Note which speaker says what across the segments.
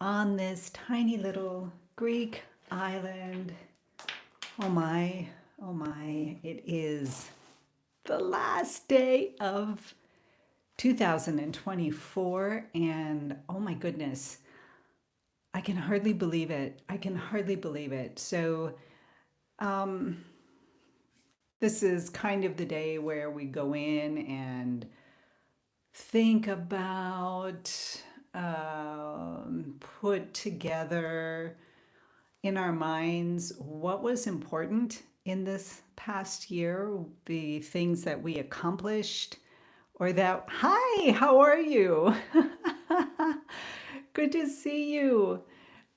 Speaker 1: on this tiny little Greek island. Oh my, oh my, it is the last day of 2024, and oh my goodness, I can hardly believe it. I can hardly believe it. So, um, this is kind of the day where we go in and think about, put together in our minds what was important in this past year, the things that we accomplished, or that, hi, how are you? Good to see you.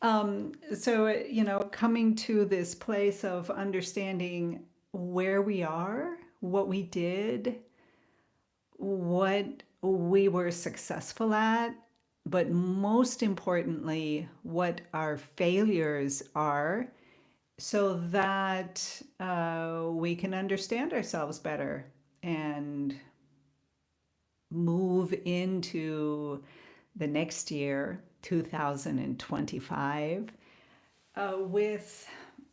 Speaker 1: Coming to this place of understanding where we are, what we did, what we were successful at, but most importantly, what our failures are, so that we can understand ourselves better and move into the next year, 2025, with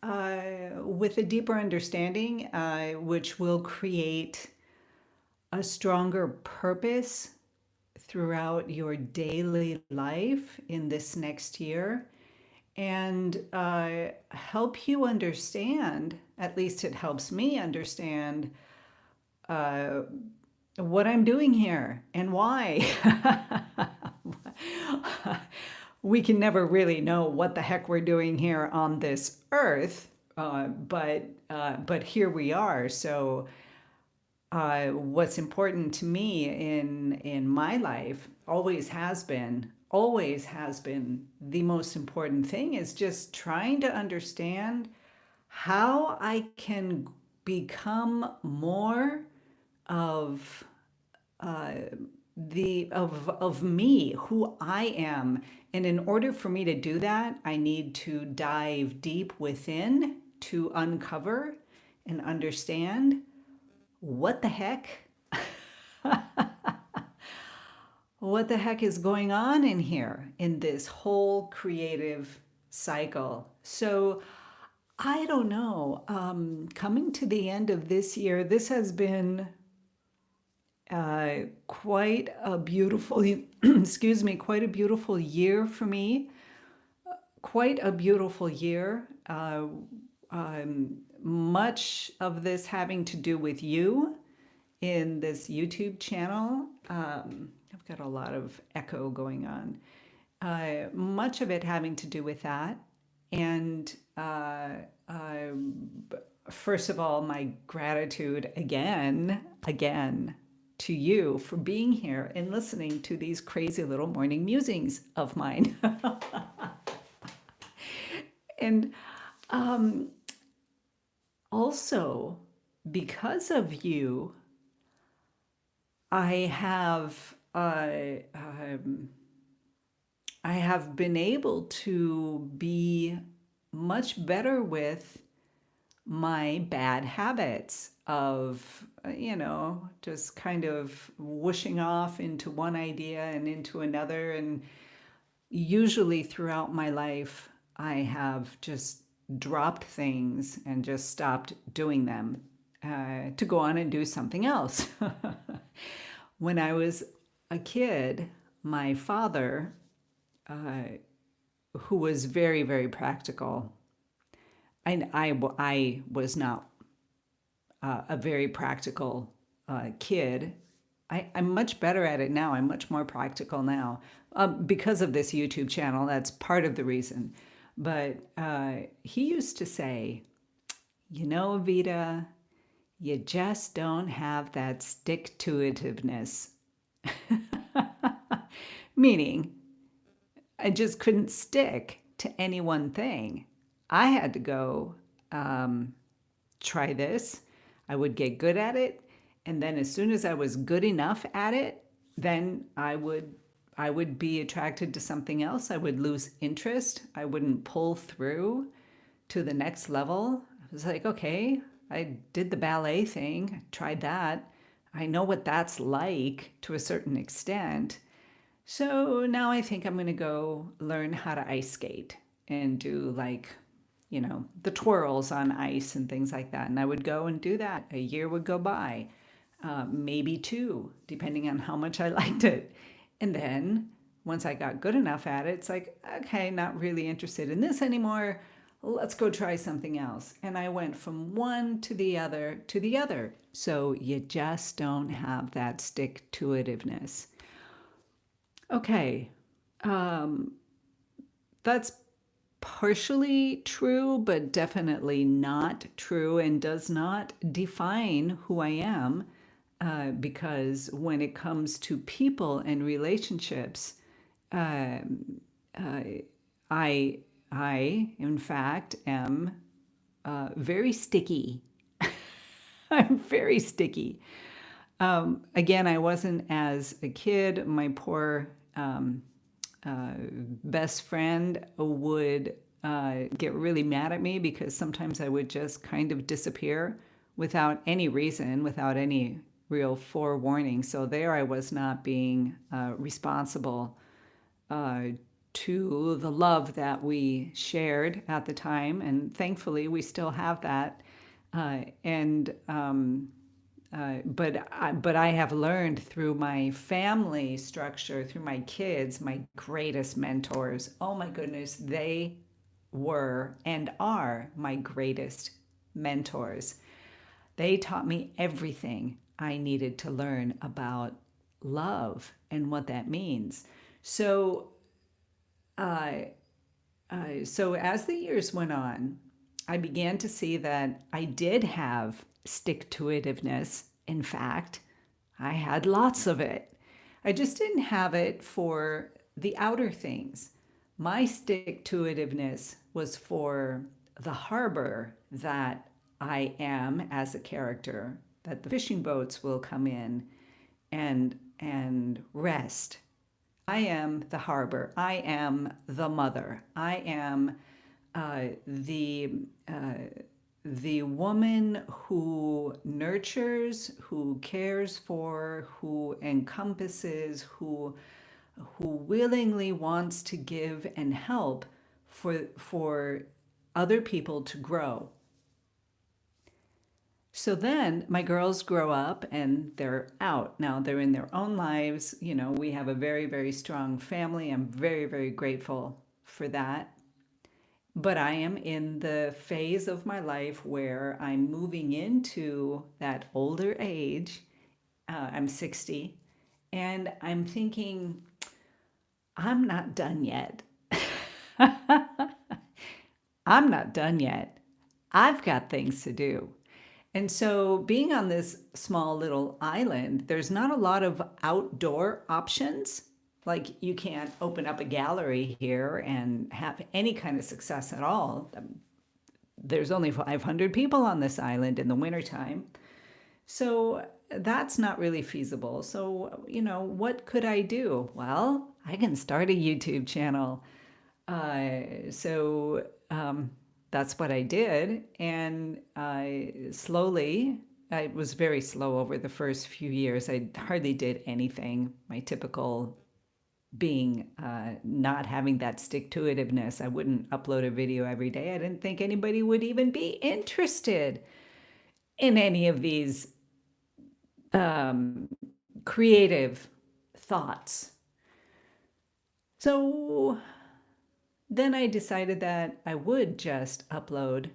Speaker 1: a deeper understanding, which will create a stronger purpose throughout your daily life in this next year, and help you understand, at least it helps me understand, uh, what I'm doing here and why. We can never really know what the heck we're doing here on this earth, but here we are. So what's important to me in my life always has been the most important thing is just trying to understand how I can become more of uh, of me, who I am. And in order for me to do that, I need to dive deep within to uncover and understand what the heck what the heck is going on in here in this whole creative cycle. So I don't know. Coming to the end of this year, this has been quite a beautiful, excuse me, quite a beautiful year for me. Quite a beautiful year. Much of this having to do with you in this YouTube channel. I've got a lot of echo going on. Much of it having to do with that. And first of all, my gratitude again to you for being here and listening to these crazy little morning musings of mine. And also, because of you, I have I have been able to be much better with my bad habits of, just kind of whooshing off into one idea and into another. And usually throughout my life, I have just dropped things and just stopped doing them to go on and do something else. When I was a kid, my father, who was very, very practical, I was not a very practical kid. I'm much better at it now. I'm much more practical now because of this YouTube channel. That's part of the reason. But he used to say, Vita, you just don't have that stick-to-itiveness. Meaning, I just couldn't stick to any one thing. I had to go try this. I would get good at it, and then as soon as I was good enough at it, then I would be attracted to something else. I would lose interest. I wouldn't pull through to the next level. I was like, okay, I did the ballet thing, I tried that. I know what that's like to a certain extent. So now I think I'm going to go learn how to ice skate and do like, the twirls on ice and things like that. And I would go and do that. A year would go by, maybe two, depending on how much I liked it. And then once I got good enough at it, it's like, okay, not really interested in this anymore. Let's go try something else. And I went from one to the other to the other. So you just don't have that stick to itiveness. Okay, um, that's partially true, but definitely not true and does not define who I am. Because when it comes to people and relationships, uh, I, in fact, am very sticky. I'm very sticky. Again, I wasn't as a kid. My poor best friend would get really mad at me because sometimes I would just kind of disappear without any reason, without any real forewarning. So there I was not being responsible uh, to the love that we shared at the time. And thankfully, we still have that. And but I have learned through my family structure, through my kids, my greatest mentors. Oh my goodness, they were and are my greatest mentors. They taught me everything I needed to learn about love and what that means. So, uh, so as the years went on, I began to see that I did have stick to itiveness. In fact, I had lots of it. I just didn't have it for the outer things. My stick to itiveness was for the harbor that I am as a character, that the fishing boats will come in and rest. I am the harbor. I am the mother. I am uh, the uh, the woman who nurtures, who cares for, who encompasses, who willingly wants to give and help for other people to grow. So then my girls grow up and they're out. Now they're in their own lives. We have a very, very strong family. I'm very, very grateful for that. But I am in the phase of my life where I'm moving into that older age. I'm 60. And I'm thinking, I'm not done yet. I'm not done yet. I've got things to do. And so, being on this small little island, there's not a lot of outdoor options. Like, you can't open up a gallery here and have any kind of success at all. There's only 500 people on this island in the wintertime. So, that's not really feasible. So, what could I do? Well, I can start a YouTube channel. So that's what I did. And I slowly, I was very slow over the first few years. I hardly did anything. My typical being not having that stick to itiveness. I wouldn't upload a video every day. I didn't think anybody would even be interested in any of these um, creative thoughts. So then I decided that I would just upload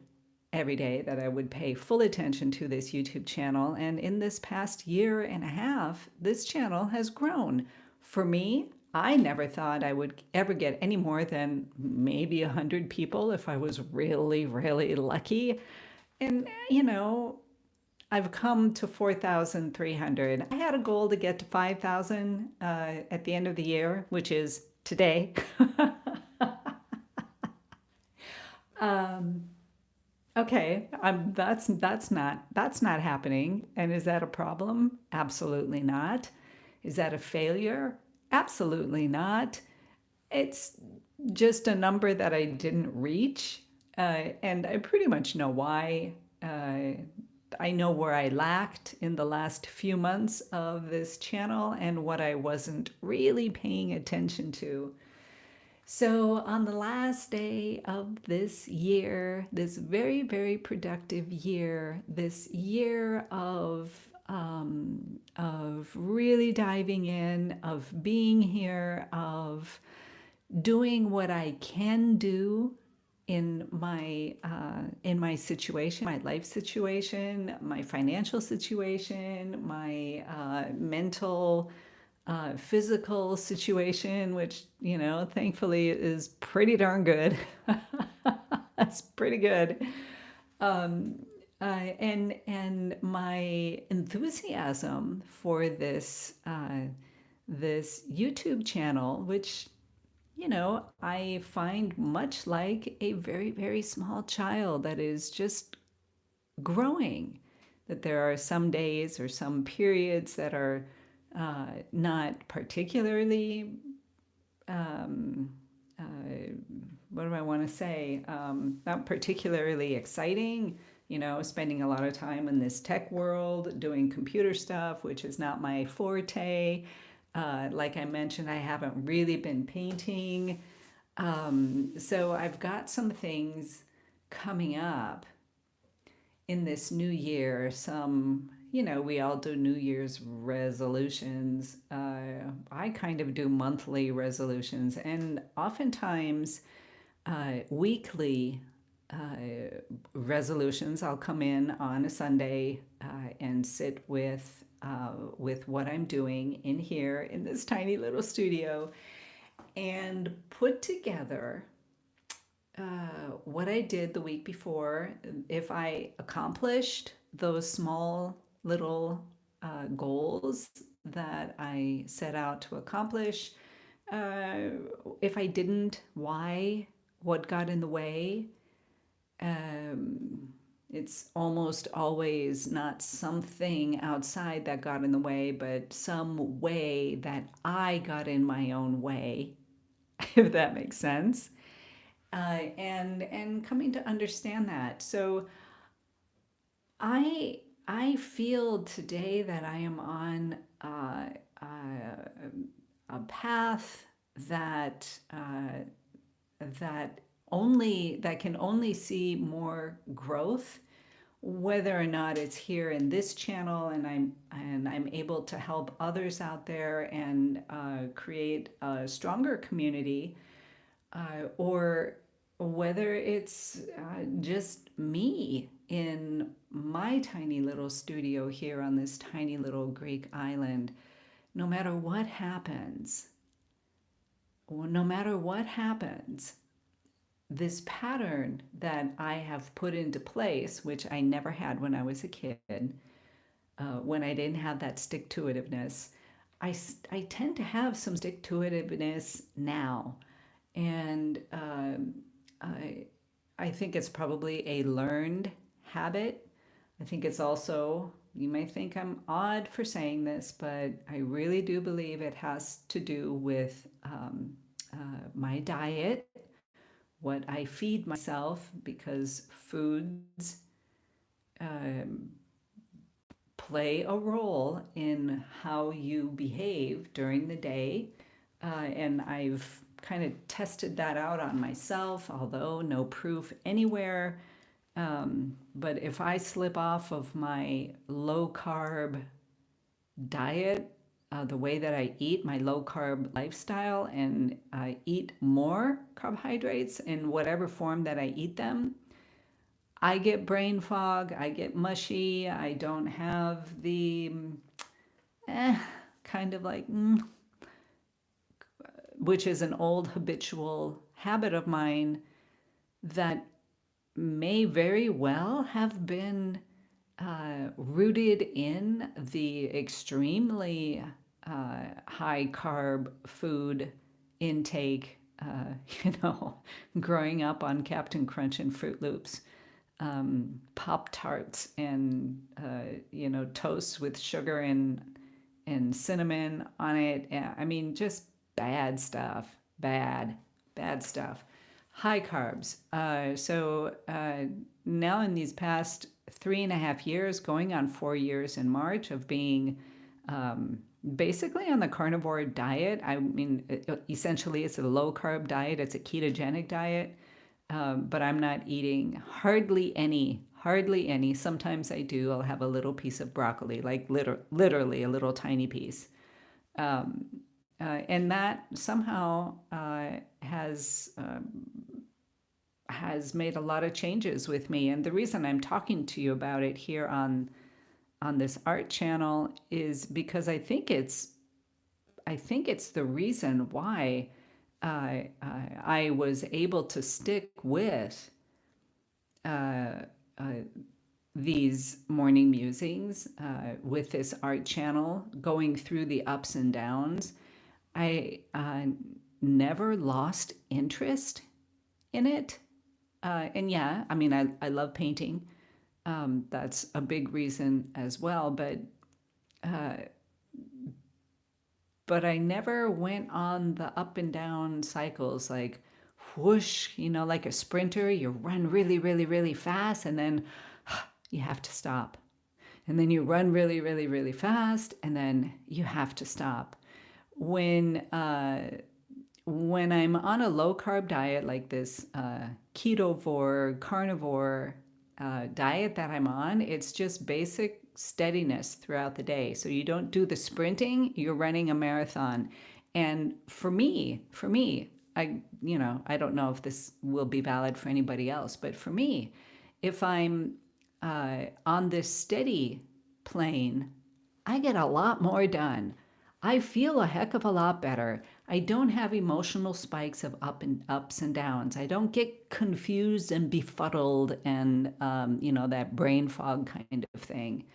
Speaker 1: every day, that I would pay full attention to this YouTube channel. And in this past year and a half, this channel has grown. For me, I never thought I would ever get any more than maybe 100 people if I was really, really lucky. And, I've come to 4,300. I had a goal to get to 5,000 at the end of the year, which is today. Um, okay, that's not happening. And is that a problem? Absolutely not. Is that a failure? Absolutely not. It's just a number that I didn't reach, and I pretty much know why. I know where I lacked in the last few months of this channel and what I wasn't really paying attention to. So, on the last day of this year, this very, very productive year, this year of really diving in, of being here, of doing what I can do in my situation, my life situation, my financial situation, my mental, physical situation, which thankfully is pretty darn good. That's pretty good. Um, and my enthusiasm for this YouTube channel, which I find much like a very, very small child that is just growing. That there are some days or some periods that are not particularly, um, uh, what do I want to say? Not particularly exciting. Spending a lot of time in this tech world doing computer stuff, which is not my forte. Like I mentioned, I haven't really been painting. So I've got some things coming up in this new year. We all do New Year's resolutions. I kind of do monthly resolutions and oftentimes weekly resolutions. I'll come in on a Sunday and sit with what I'm doing in here in this tiny little studio and put together what I did the week before. If I accomplished those small little goals that I set out to accomplish, uh, if I didn't, why, what got in the way. Um, it's almost always not something outside that got in the way, but some way that I got in my own way, if that makes sense. And coming to understand that. So I I feel today that I am on a path that that can only see more growth, whether or not it's here in this channel and I'm able to help others out there and create a stronger community, or whether it's just me in my tiny little studio here on this tiny little Greek island. No matter what happens, no matter what happens, this pattern that I have put into place, which I never had when I was a kid, when I didn't have that stick to itiveness, I tend to have some stick to itiveness now. And I, I think it's probably a learned habit. I think it's also, you may think I'm odd for saying this, but I really do believe it has to do with my diet, what I feed myself, because foods um, play a role in how you behave during the day. And I've kind of tested that out on myself, although no proof anywhere. But if I slip off of my low carb diet, the way that I eat, my low carb lifestyle, and I eat more carbohydrates in whatever form that I eat them, I get brain fog, I get mushy, I don't have the eh, kind of like, which is an old habitual habit of mine that may very well have been rooted in the extremely high carb food intake, you know, growing up on Captain Crunch and Fruit Loops, Pop Tarts, and toast with sugar and cinnamon on it. I mean, just bad stuff. Bad stuff. High carbs. So now in these past 3.5 years, going on 4 years in March of being um, basically on the carnivore diet. I mean, essentially, it's a low carb diet, it's a ketogenic diet, but I'm not eating hardly any. Hardly any. Sometimes I do. I'll have a little piece of broccoli, like literally a little tiny piece. Um, and that somehow has made a lot of changes with me. And the reason I'm talking to you about it here on this art channel is because I think it's the reason why I was able to stick with uh, uh, these morning musings, with this art channel, going through the ups and downs. I never lost interest in it. And yeah, I mean, I love painting. That's a big reason as well. Uh, but I never went on the up and down cycles like whoosh, like a sprinter. You run really, really, really fast, and then you have to stop. And then you run really, really, really fast, and then you have to stop. When when I'm on a low carb diet like this ketovore, carnivore diet that I'm on, it's just basic steadiness throughout the day. So you don't do the sprinting, you're running a marathon. And for me, I don't know if this will be valid for anybody else, but for me, if I'm on this steady plane, I get a lot more done. I feel a heck of a lot better. I don't have emotional spikes of ups and downs. I don't get confused and befuddled and that brain fog kind of thing.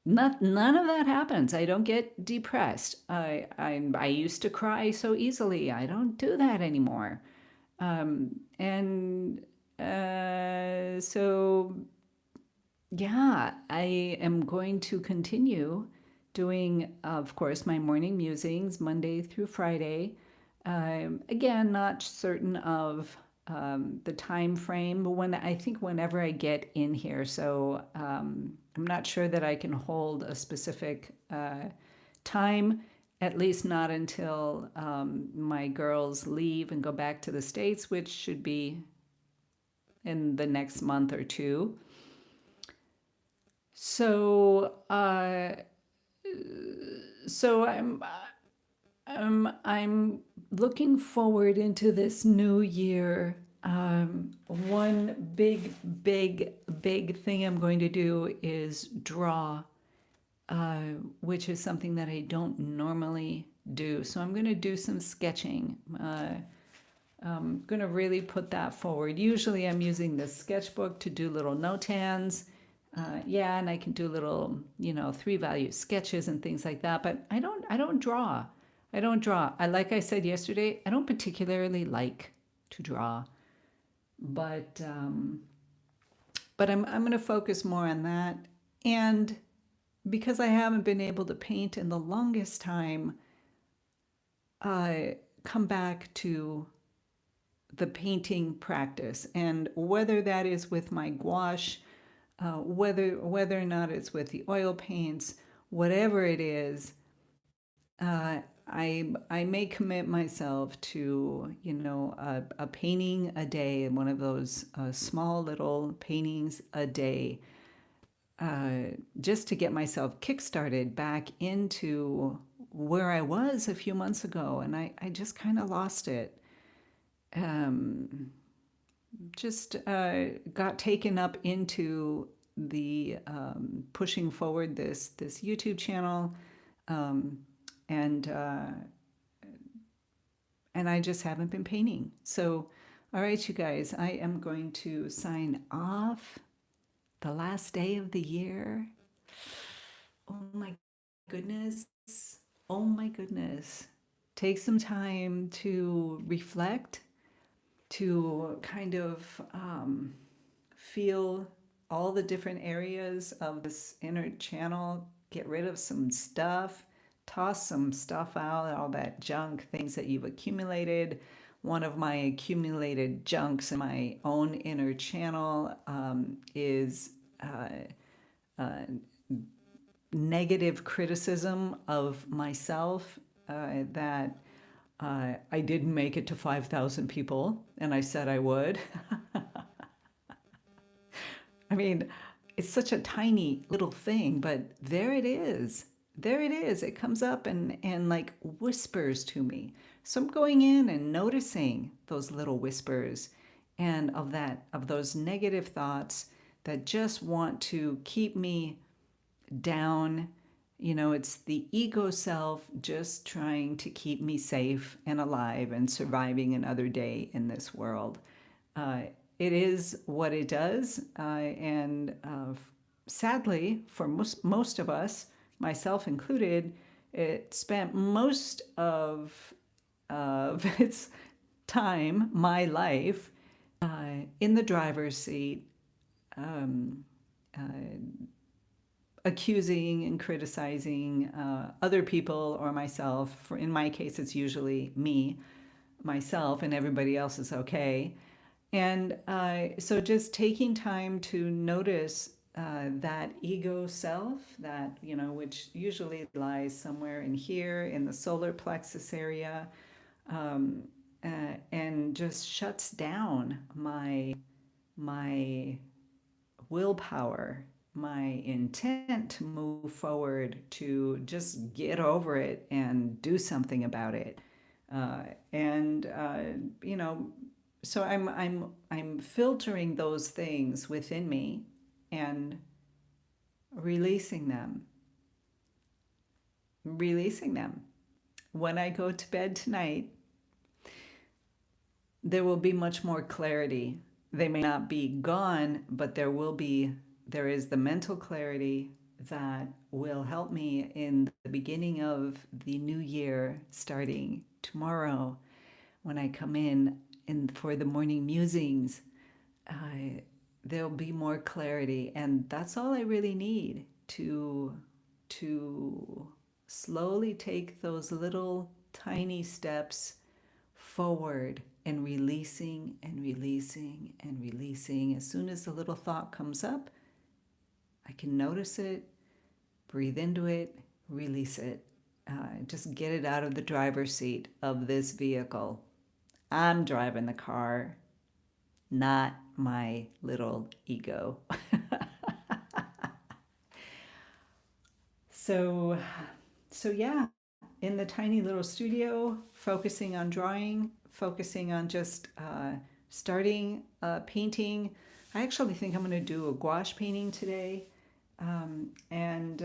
Speaker 1: None of that happens. I don't get depressed. I used to cry so easily. I don't do that anymore. And so yeah, I am going to continue doing, of course, my morning musings Monday through Friday. Again, not certain of the time frame, but I think whenever I get in here. So I'm not sure that I can hold a specific time, at least not until my girls leave and go back to the States, which should be in the next month or two. So, so I'm looking forward into this new year. One big thing I'm going to do is draw, which is something that I don't normally do. So I'm going to do some sketching. I'm going to really put that forward. Usually I'm using the sketchbook to do little notans. Yeah, and I can do little, 3-value sketches and things like that, but I don't draw. I don't draw. Like I said yesterday, I don't particularly like to draw, but I'm going to focus more on that. And because I haven't been able to paint in the longest time, come back to the painting practice, and whether that is with my gouache, whether or not it's with the oil paints, whatever it is, I may commit myself to a painting a day, one of those small little paintings a day, just to get myself kickstarted back into where I was a few months ago, and I just kind of lost it. Um, just got taken up into the pushing forward this YouTube channel, um, and uh, and I just haven't been painting. So, all right, you guys, I am going to sign off. The last day of the year. Oh my goodness. Oh my goodness. Take some time to reflect, to kind of feel all the different areas of this inner channel, get rid of some stuff, toss some stuff out, all that junk, things that you've accumulated. One of my accumulated junks in my own inner channel is uh, negative criticism of myself, that I didn't make it to 5,000 people, and I said I would. I mean, it's such a tiny little thing, but there it is. There it is. It comes up and like whispers to me. So I'm going in and noticing those little whispers and of those negative thoughts that just want to keep me down. You know, it's the ego self just trying to keep me safe and alive and surviving another day in this world. Uh, it is what it does, and sadly, for most of us, myself included, it spent most of its time, my life, in the driver's seat, um, uh, accusing and criticizing other people or myself. For in my case, it's usually me, myself, and everybody else is okay. And so just taking time to notice that ego self, that, you know, which usually lies somewhere in here in the solar plexus area, um, and just shuts down my willpower, my intent to move forward, to just get over it and do something about it. And you know, so I'm filtering those things within me and releasing them, releasing them. When I go to bed tonight, there will be much more clarity. They may not be gone, but there is the mental clarity that will help me in the beginning of the new year starting tomorrow when I come in for the morning musings. uh, there'll be more clarity, and that's all I really need to slowly take those little tiny steps forward and releasing and releasing and releasing. As soon as the little thought comes up, I can notice it, breathe into it, release it. Just get it out of the driver's seat of this vehicle. I'm driving the car, not my little ego. So, so yeah, in the tiny little studio, focusing on drawing, focusing on just starting painting. I actually think I'm going to do a gouache painting today, and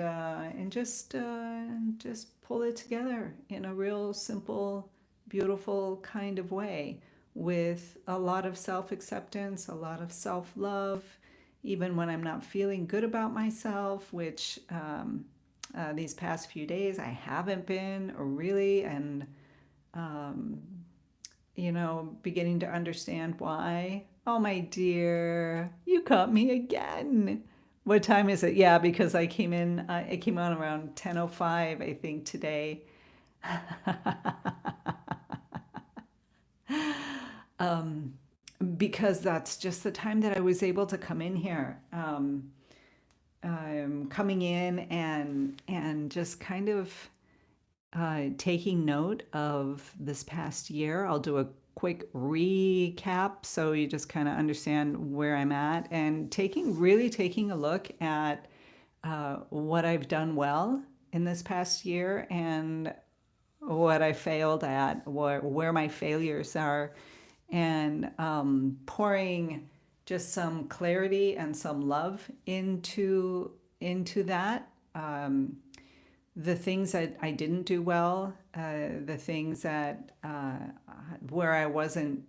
Speaker 1: just pull it together in a real simple, beautiful kind of way, with a lot of self acceptance, a lot of self love, even when I'm not feeling good about myself, which these past few days I haven't been really, and um, you know, beginning to understand why. Oh, my dear, you caught me again. What time is it? Yeah, because I came on around 10:05, I think, today. um, because that's just the time that I was able to come in here. Coming in and just kind of taking note of this past year. I'll do a quick recap so you just kind of understand where I'm at, and really taking a look at what I've done well in this past year and what I failed at, where my failures are, and pouring just some clarity and some love into that. The things that I didn't do well, the things that where I wasn't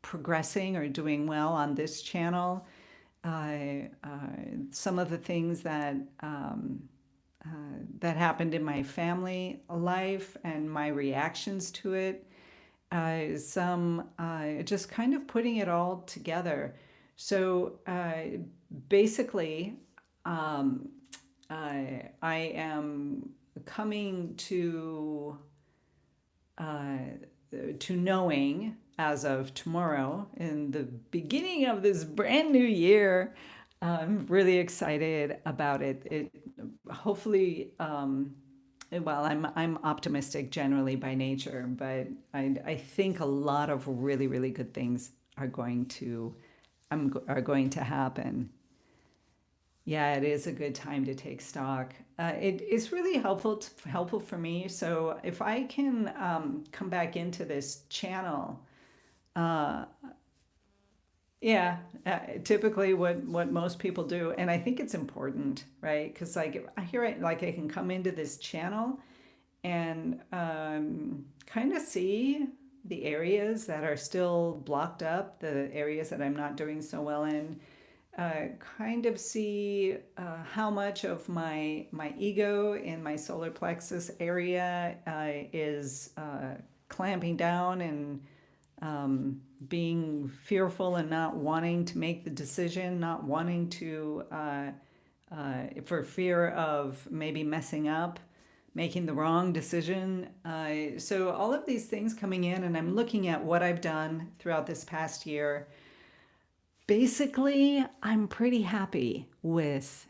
Speaker 1: progressing or doing well on this channel, some of the things that happened in my family life and my reactions to it, some just kind of putting it all together. So basically, um, I am coming uh, to knowing as of tomorrow, in the beginning of this brand new year, I'm really excited about it. It hopefully, well, I'm optimistic generally by nature, but I think a lot of really good things are going to are going to happen. Yeah, it is a good time to take stock. It is really helpful for me. So if I can come back into this channel, uh, yeah, typically what most people do, and I think it's important, right? Because like I hear it, like I can come into this channel and kind of see the areas that are still blocked up, the areas that I'm not doing so well in, kind of see how much of my ego in my solar plexus area is clamping down and being fearful and not wanting to make the decision, not wanting to, for fear of maybe messing up, making the wrong decision. So, all of these things coming in, and I'm looking at what I've done throughout this past year. Basically, I'm pretty happy with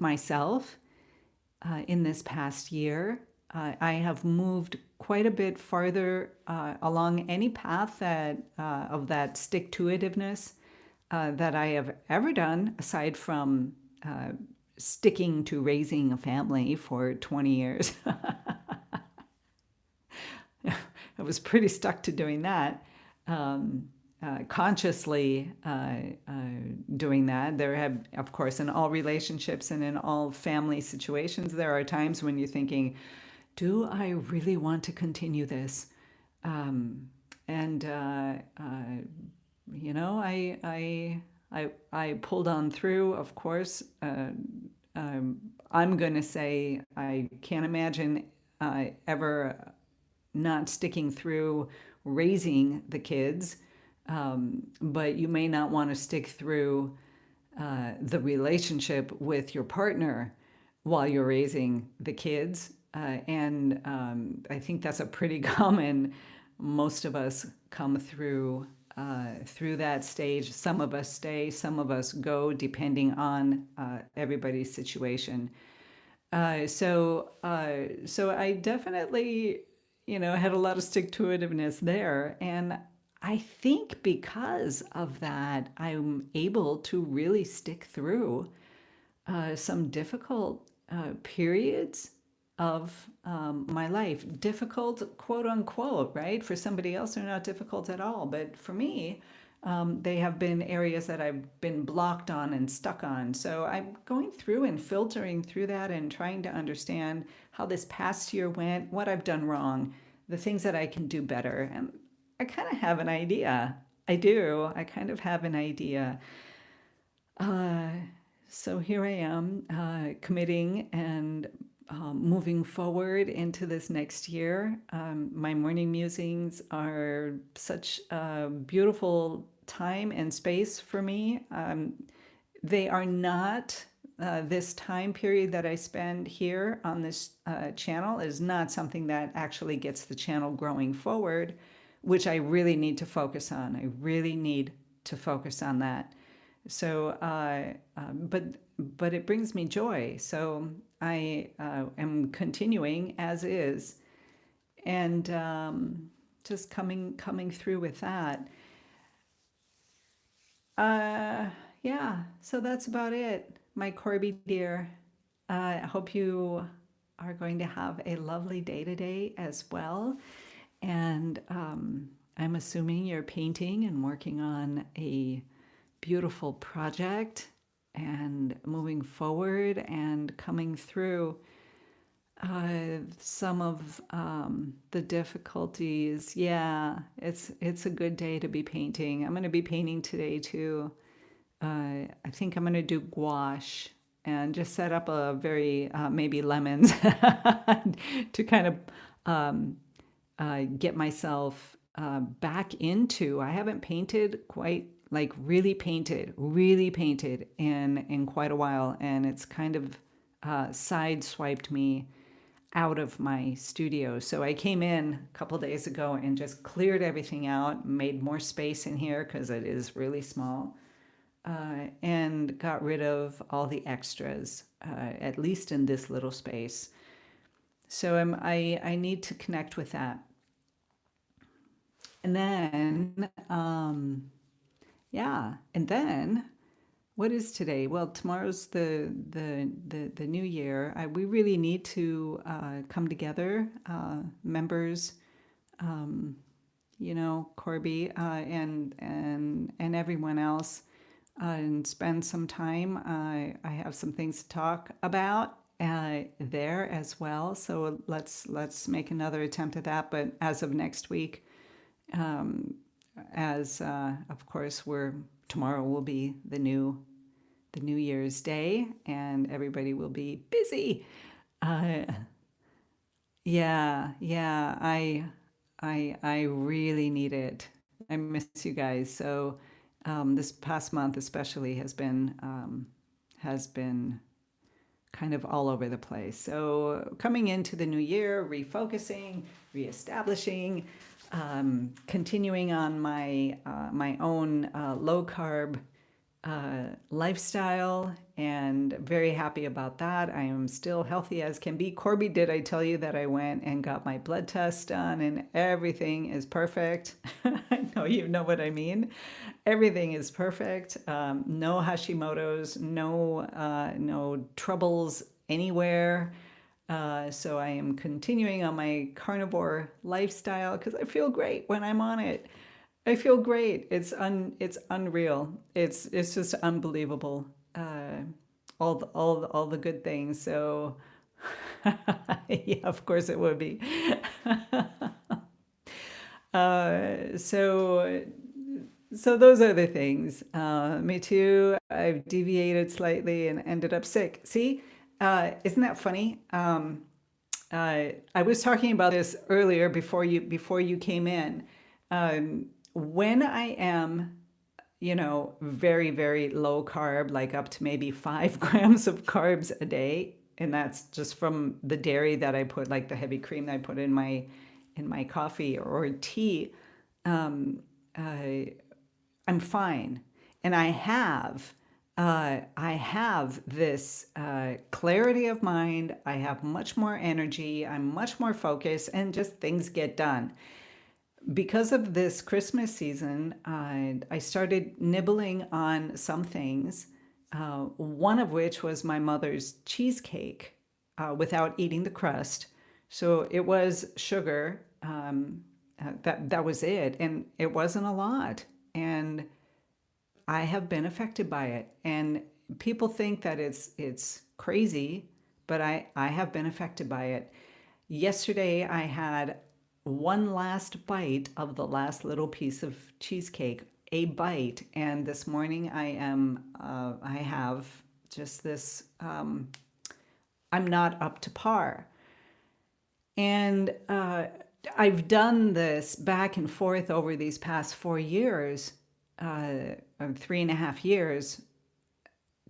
Speaker 1: myself in this past year. I have moved quite a bit farther along any path that of that stick to itiveness that I have ever done, aside from sticking to raising a family for 20 years. I was pretty stuck to doing that. Consciously doing that. There have, of course, in all relationships and in all family situations, there are times when you're thinking, do I really want to continue this? And you know, I pulled on through. Of course, I'm going to say I can't imagine ever not sticking through raising the kids, but you may not want to stick through the relationship with your partner while you're raising the kids. And I think that's a pretty common. Most of us come through that stage. Some of us stay, some of us go, depending on everybody's situation. So I definitely, had a lot of stick to itiveness there, and I think because of that, I'm able to really stick through some difficult periods of my life. Difficult, quote unquote, right? For somebody else, they're not difficult at all. But for me, they have been areas that I've been blocked on and stuck on. So I'm going through and filtering through that and trying to understand how this past year went, what I've done wrong, the things that I can do better. And I kind of have an idea. I do. I kind of have an idea. Uh, so here I am, committing and moving forward into this next year. My morning musings are such a beautiful time and space for me. They are not this time period that I spend here on this channel is not something that actually gets the channel growing forward, which I really need to focus on. I really need to focus on that. So, but it brings me joy. So I am continuing as is, and just coming through with that. Uh, yeah. So that's about it, my Corby dear. I hope you are going to have a lovely day today as well, and I'm assuming you're painting and working on a beautiful project and moving forward and coming through some of the difficulties. Yeah, it's a good day to be painting. I'm going to be painting today too. I think I'm going to do gouache and just set up a very maybe lemons to kind of get myself back into. I haven't painted quite like really painted in quite a while, and it's kind of sideswiped me out of my studio. So I came in a couple days ago and just cleared everything out, made more space in here because it is really small, and got rid of all the extras, at least in this little space. So I need to connect with that. And then, yeah, and then what is today? Well, tomorrow's the new year. We really need to come together, members, Corby, and everyone else, and spend some time. I have some things to talk about there as well. So let's make another attempt at that. But as of next week, as of course tomorrow will be the New Year's Day, and everybody will be busy. Uh, yeah. I really need it. I miss you guys. So this past month especially has been kind of all over the place. So coming into the new year, refocusing, reestablishing, continuing on my own low carb lifestyle, and very happy about that. I am still healthy as can be. Corby, did I tell you that I went and got my blood test done and everything is perfect? I know you know what I mean. Everything is perfect. No Hashimoto's, no troubles anywhere. So I am continuing on my carnivore lifestyle because I feel great when I'm on it. I feel great. It's unreal. It's just unbelievable. All the good things. So yeah, of course it would be. So those are the things. Me too. I've deviated slightly and ended up sick. See, isn't that funny? I was talking about this earlier before you came in. When I am, very, very low carb, like up to maybe 5 grams of carbs a day, and that's just from the dairy that I put, like the heavy cream that I put in my coffee or tea, I, I'm fine. And I have this clarity of mind. I have much more energy. I'm much more focused, and just things get done. Because of this Christmas season, I started nibbling on some things, one of which was my mother's cheesecake without eating the crust. So it was sugar. That was it, and it wasn't a lot. And I have been affected by it. And people think that it's crazy, but I have been affected by it. Yesterday, I had one last bite of the last little piece of cheesecake, a bite, and this morning I have just this. I'm not up to par, and I've done this back and forth over these past 4 years, 3.5 years,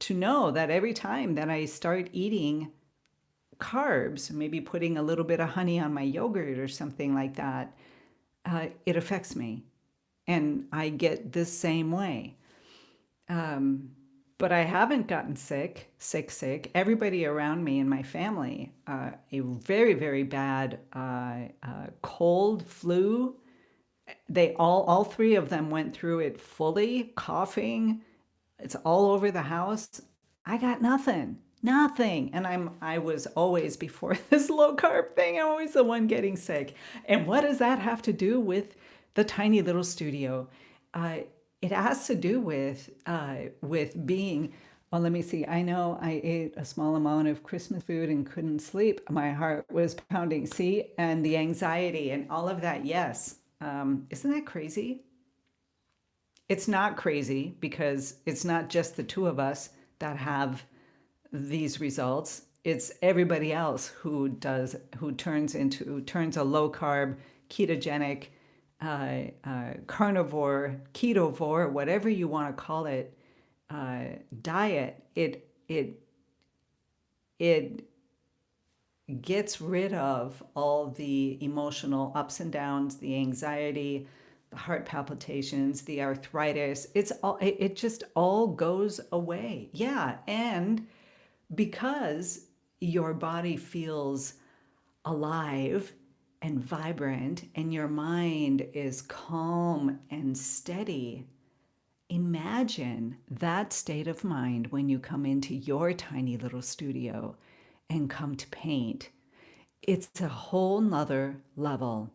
Speaker 1: to know that every time that I start eating carbs, maybe putting a little bit of honey on my yogurt or something like that, it affects me. And I get this same way. But I haven't gotten sick. Everybody around me in my family, a very, very bad cold, flu. They all three of them went through it fully, coughing. It's all over the house. I got nothing. And I was always, before this low carb thing, I'm always the one getting sick. And what does that have to do with the tiny little studio? It has to do with being. Well, let me see. I know I ate a small amount of Christmas food and couldn't sleep. My heart was pounding. See, and the anxiety and all of that. Yes, isn't that crazy? It's not crazy because it's not just the two of us that have these results. It's everybody else who turns a low carb, ketogenic, carnivore, ketovore, whatever you want to call it, diet. It gets rid of all the emotional ups and downs, the anxiety, the heart palpitations, the arthritis. It just all goes away. Yeah, and because your body feels alive and vibrant and your mind is calm and steady, imagine that state of mind when you come into your tiny little studio and come to paint. It's a whole nother level.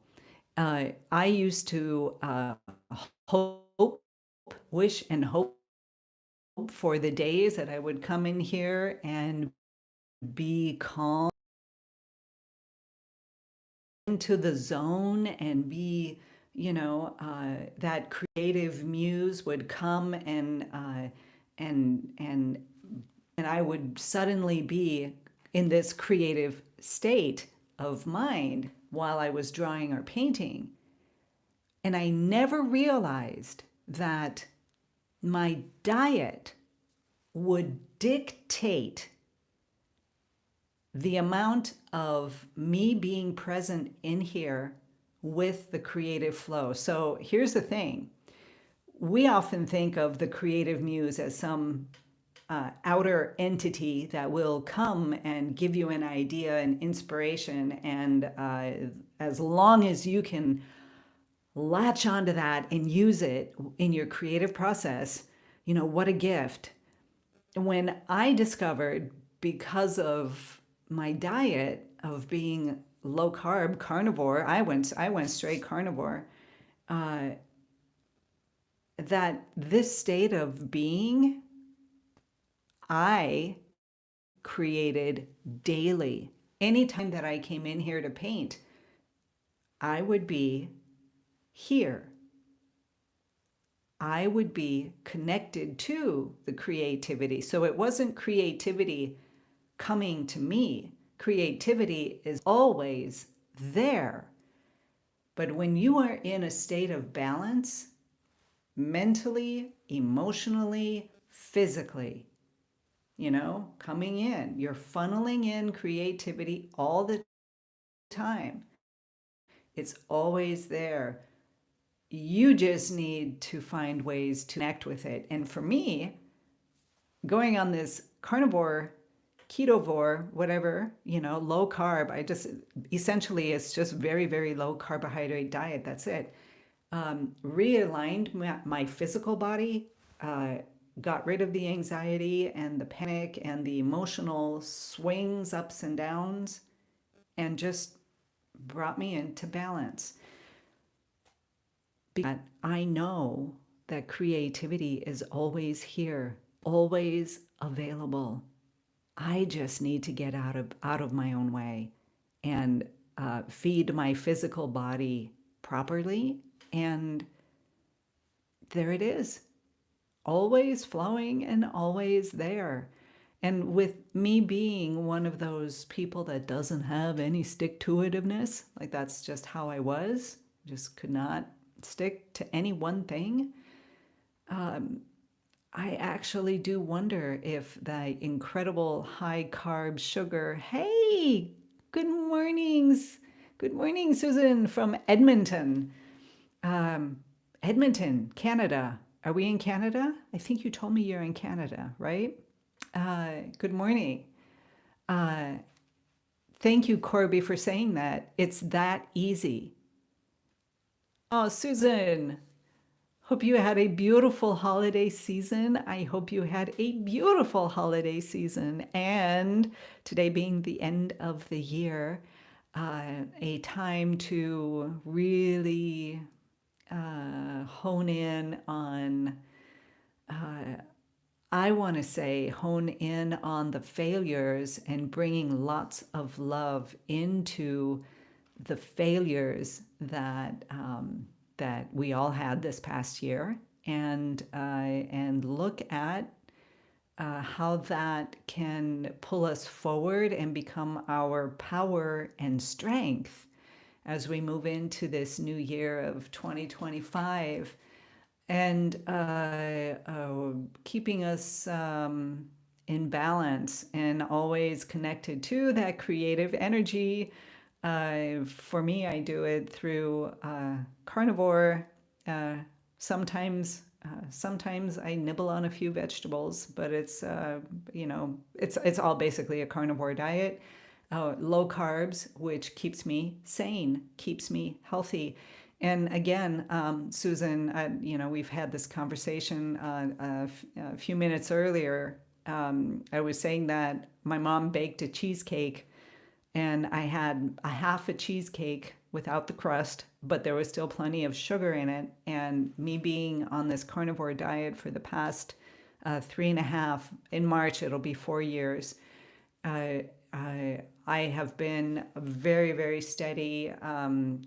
Speaker 1: I used to hope, wish, and hope for the days that I would come in here and be calm, into the zone, and be, that creative muse would come and and and I would suddenly be in this creative state of mind while I was drawing or painting. And I never realized that my diet would dictate the amount of me being present in here with the creative flow. So here's the thing: we often think of the creative muse as some outer entity that will come and give you an idea and inspiration. And as long as you can latch onto that and use it in your creative process, what a gift. When I discovered, because of my diet of being low carb carnivore, I went straight carnivore, uh, that this state of being I created daily. Anytime that I came in here to paint, I would be here. I would be connected to the creativity. So it wasn't creativity coming to me. Creativity is always there. But when you are in a state of balance, mentally, emotionally, physically, coming in, you're funneling in creativity all the time. It's always there. You just need to find ways to connect with it. And for me, going on this carnivore, ketovore, whatever, low carb, essentially, it's just very, very low carbohydrate diet. That's it. Realigned my physical body, got rid of the anxiety and the panic and the emotional swings, ups and downs, and just brought me into balance. Because I know that creativity is always here, always available. I just need to get out of my own way and feed my physical body properly, and there it is, always flowing and always there. And with me being one of those people that doesn't have any stick-to-itiveness, like that's just how I was, just could not stick to any one thing. I actually do wonder if the incredible high carb sugar, hey, good mornings. Good morning, Susan from Edmonton. Edmonton, Canada. Are we in Canada? I think you told me you're in Canada, right? Good morning. Thank you, Corby, for saying that. It's that easy. Oh, Susan, hope you had a beautiful holiday season. I hope you had a beautiful holiday season. And today being the end of the year, a time to really hone in on, I want to say, hone in on the failures and bringing lots of love into the failures that we all had this past year, and look at how that can pull us forward and become our power and strength as we move into this new year of 2025, and keeping us in balance and always connected to that creative energy. For me, I do it through carnivore. Uh, sometimes I nibble on a few vegetables, but it's all basically a carnivore diet. Low carbs, which keeps me sane, keeps me healthy. And again, Susan, we've had this conversation a few minutes earlier. I was saying that my mom baked a cheesecake, and I had a half a cheesecake without the crust, but there was still plenty of sugar in it. And me being on this carnivore diet for the past three and a half, in March, it'll be 4 years. I have been very, very steady,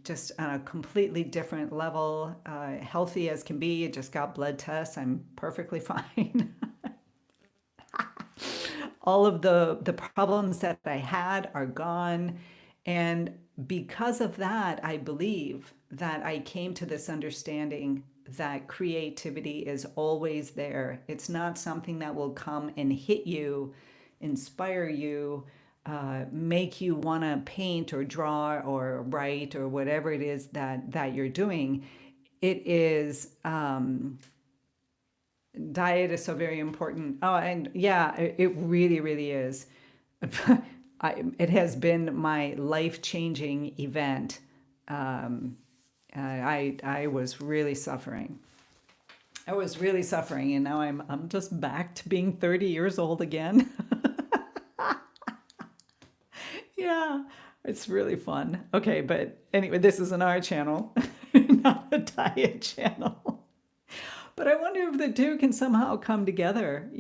Speaker 1: just on a completely different level, healthy as can be. I just got blood tests. I'm perfectly fine. All of the problems that I had are gone. And because of that, I believe that I came to this understanding that creativity is always there. It's not something that will come and hit you, inspire you, make you want to paint or draw or write or whatever it is that you're doing. It is diet is so very important. Oh, and yeah, it really, really is. It has been my life-changing event. I was really suffering. I was really suffering, and now I'm just back to being 30 years old again. Yeah, it's really fun. Okay, but anyway, this is an art channel, not a diet channel. But I wonder if the two can somehow come together,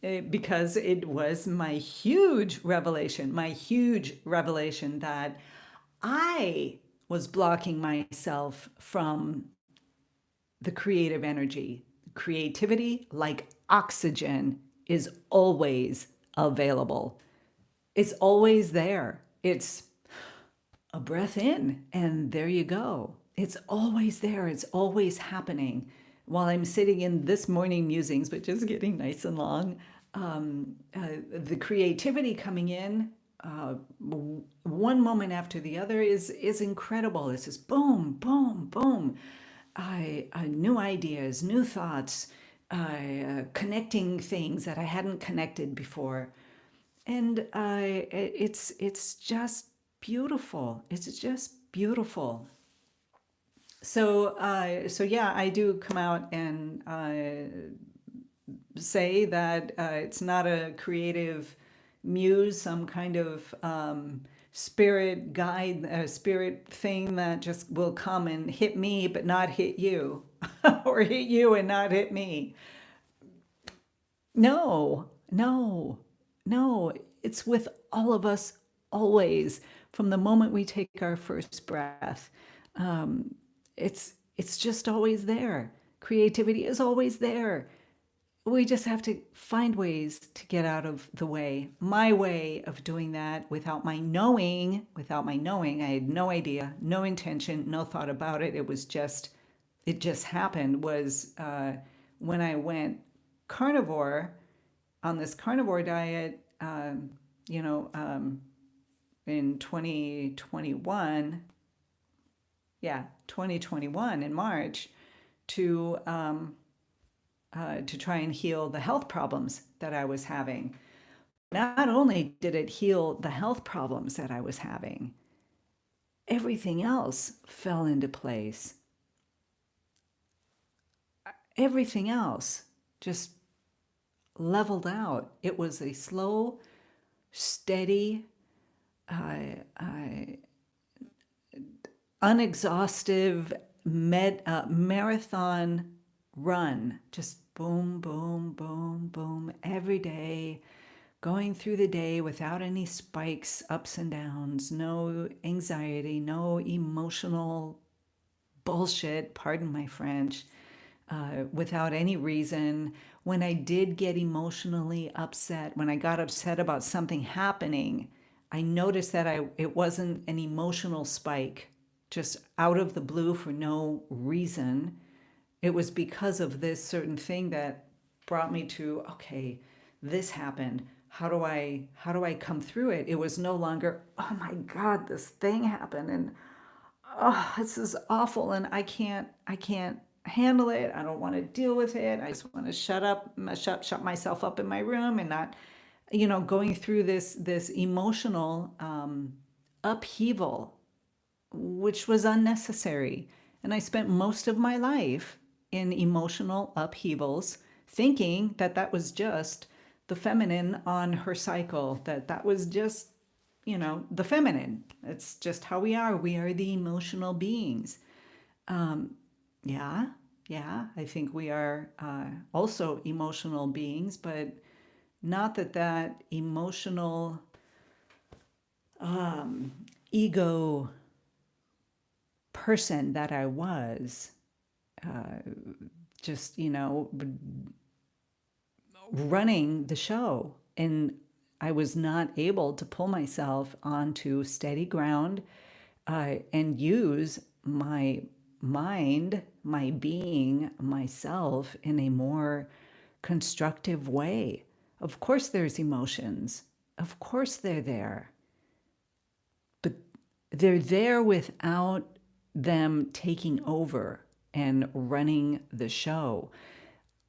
Speaker 1: because it was my huge revelation that I was blocking myself from the creative energy. Creativity, like oxygen, is always available. It's always there. It's a breath in, and there you go. It's always there. It's always happening. While I'm sitting in this morning musings, which is getting nice and long, the creativity coming in one moment after the other is incredible. It's just boom, boom, boom. New ideas, new thoughts, connecting things that I hadn't connected before. And it's just beautiful. It's just beautiful. So yeah, I do come out and say that it's not a creative muse, some kind of spirit guide, spirit thing that just will come and hit me, but not hit you, or hit you and not hit me. No, no, no. It's with all of us always, from the moment we take our first breath. Um, it's just always there. Creativity is always there. We just have to find ways to get out of the way. My way of doing that without my knowing, I had no idea, no intention, no thought about it. It just happened was when I went carnivore on this carnivore diet, you know, um, in 2021, yeah, 2021 in March to to try and heal the health problems that I was having. Not only did it heal the health problems that I was having, everything else fell into place. Everything else just leveled out. It was a slow, steady, uh, unexhaustive marathon run. Just boom, boom, boom, boom, every day, going through the day without any spikes, ups and downs, no anxiety, no emotional bullshit, pardon my French, without any reason. When I did get emotionally upset, when I got upset about something happening, I noticed that it wasn't an emotional spike, just out of the blue for no reason. It was because of this certain thing that brought me to, okay, this happened. How do I come through it? It was no longer, oh my God, this thing happened, and oh, this is awful, and I can't handle it. I don't want to deal with it. I just want to shut myself up in my room and not, going through this emotional upheaval, which was unnecessary. And I spent most of my life in emotional upheavals, thinking that that was just the feminine on her cycle, that was just, the feminine. It's just how we are. We are the emotional beings. Yeah, yeah, I think we are also emotional beings, but not that emotional ego person that I was, just, running the show. And I was not able to pull myself onto steady ground and use my mind, my being, myself in a more constructive way. Of course, there's emotions. Of course, they're there. But they're there without them taking over and running the show.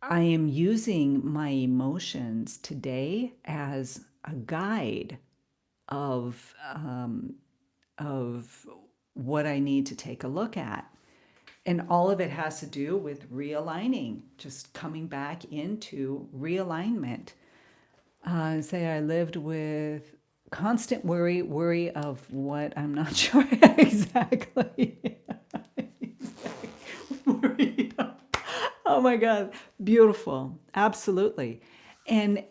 Speaker 1: I am using my emotions today as a guide of of what I need to take a look at. And all of it has to do with realigning, just coming back into realignment. Say I lived with constant worry of what I'm not sure exactly. Worried. Oh my God, beautiful, absolutely. And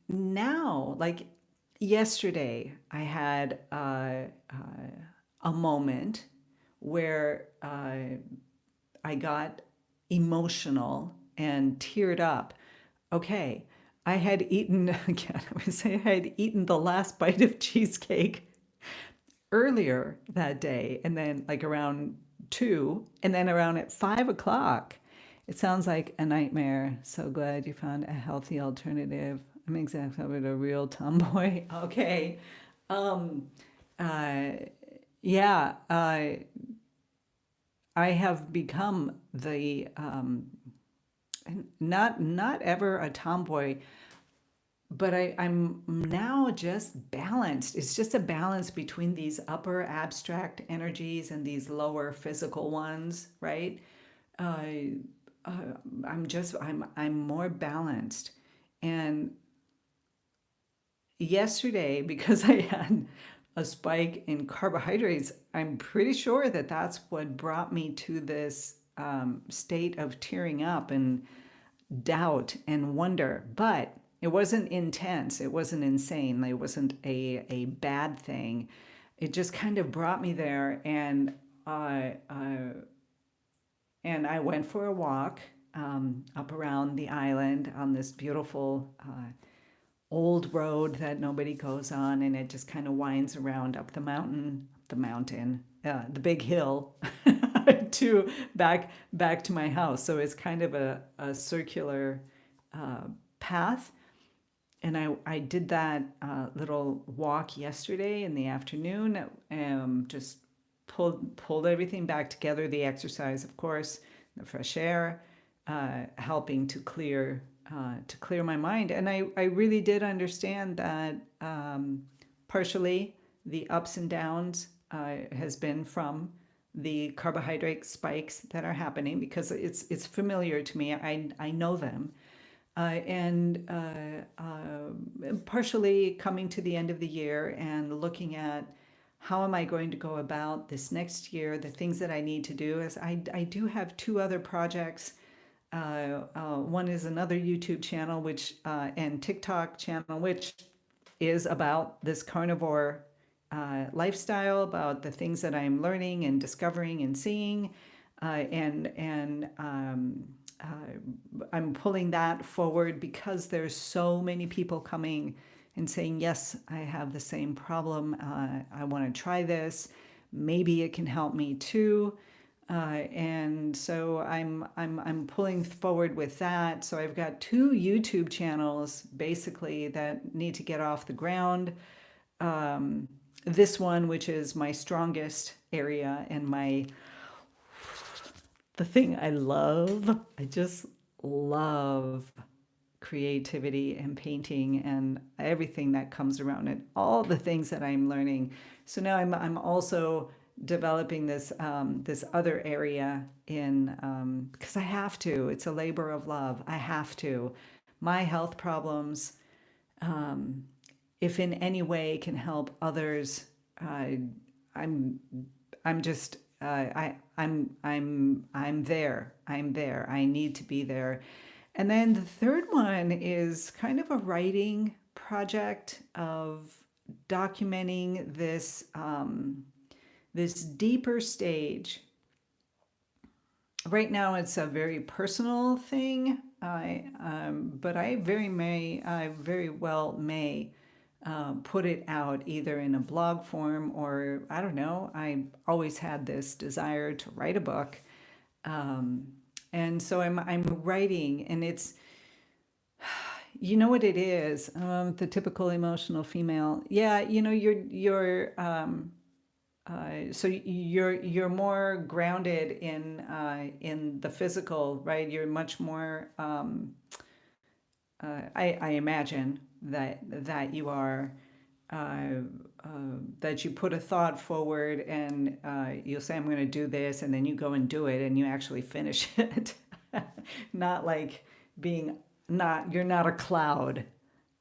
Speaker 1: now, like yesterday, I had a moment where I got emotional and teared up. Okay, I had eaten again. I would say I had eaten the last bite of cheesecake earlier that day, and then like around 2, and then around at 5 o'clock. It sounds like a nightmare. So glad you found a healthy alternative. I'm exactly what a real tomboy. Okay. Um, uh, yeah, I have become the not ever a tomboy, but I'm now just balanced. It's just a balance between these upper abstract energies and these lower physical ones, right? Uh, I'm more balanced. And yesterday, because I had a spike in carbohydrates, I'm pretty sure that that's what brought me to this state of tearing up and doubt and wonder. But it wasn't intense. It wasn't insane. It wasn't a bad thing. It just kind of brought me there, uh, uh, and I went for a walk up around the island on this beautiful old road that nobody goes on, and it just kind of winds around up the big hill to back to my house. So it's kind of a circular path. And I did that little walk yesterday in the afternoon. Just pulled everything back together. The exercise, of course, the fresh air, helping to clear my mind. And I really did understand that partially the ups and downs has been from the carbohydrate spikes that are happening, because it's familiar to me. I know them, and partially coming to the end of the year and looking at how am I going to go about this next year, the things that I need to do. As I do have 2 other projects. One is another YouTube channel, which and TikTok channel, which is about this carnivore lifestyle, about the things that I'm learning and discovering and seeing, I'm pulling that forward because there's so many people coming and saying, yes, I have the same problem. I want to try this. Maybe it can help me too. And so I'm pulling forward with that. So I've got two YouTube channels basically that need to get off the ground. Um, this one, which is my strongest area and the thing I just love creativity and painting and everything that comes around it, all the things that I'm learning. So now I'm also developing this other area in because I have to. It's a labor of love. I have to. My health problems, um, if in any way can help others, I'm I'm just I'm there. I'm there. I need to be there. And then the third one is kind of a writing project of documenting this deeper stage. Right now, it's a very personal thing. But I very well may put it out either in a blog form or I don't know. I always had this desire to write a book, um, and so I'm writing, and it's you know what it is. The typical emotional female. Yeah, you know so you're more grounded in the physical, right? You're much more. I imagine that you are uh, that you put a thought forward and you'll say I'm going to do this, and then you go and do it, and you actually finish it. Not like being not you're not a cloud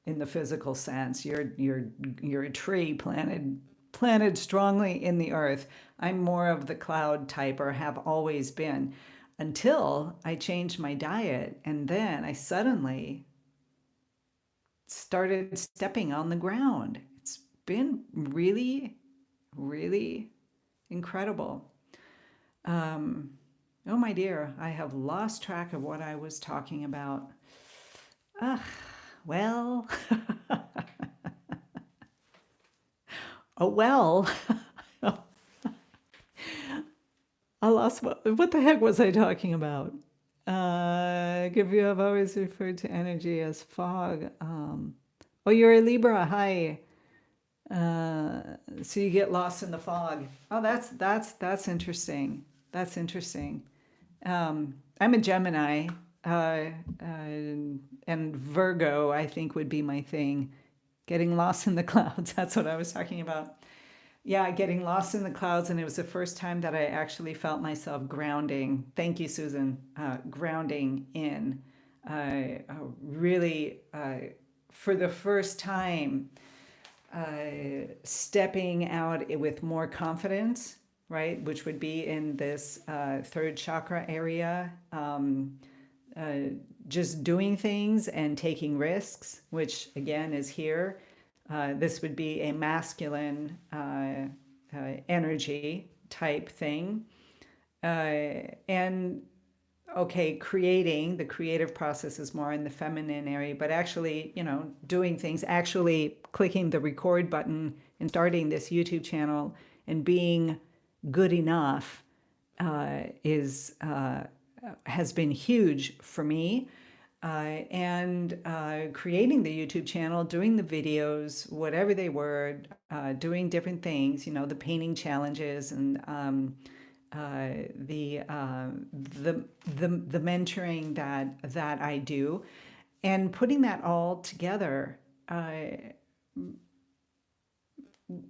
Speaker 1: in the physical sense. You're a tree planted strongly in the earth. I'm more of the cloud type, or have always been, until I changed my diet, and then I suddenly started stepping on the ground. It's been really, really incredible. Um, oh my dear, I have lost track of what I was talking about. Ah, well, oh well. I lost what the heck was I talking about? Give you have always referred to energy as fog. Oh, you're a Libra. Hi. So you get lost in the fog. Oh, that's interesting. That's interesting. I'm a Gemini, and Virgo, I think, would be my thing. Getting lost in the clouds. That's what I was talking about. Yeah, getting lost in the clouds, and it was the first time that I actually felt myself grounding. Thank you, Susan. Grounding in, really, for the first time, stepping out with more confidence, right? Which would be in this third chakra area. Uh, just doing things and taking risks, which again is here. This would be a masculine energy type thing. And okay, creating, the creative process is more in the feminine area, but actually, doing things, actually clicking the record button and starting this YouTube channel and being good enough is has been huge for me. And creating the YouTube channel, doing the videos, whatever they were, doing different things, the painting challenges and the mentoring that I do, and putting that all together,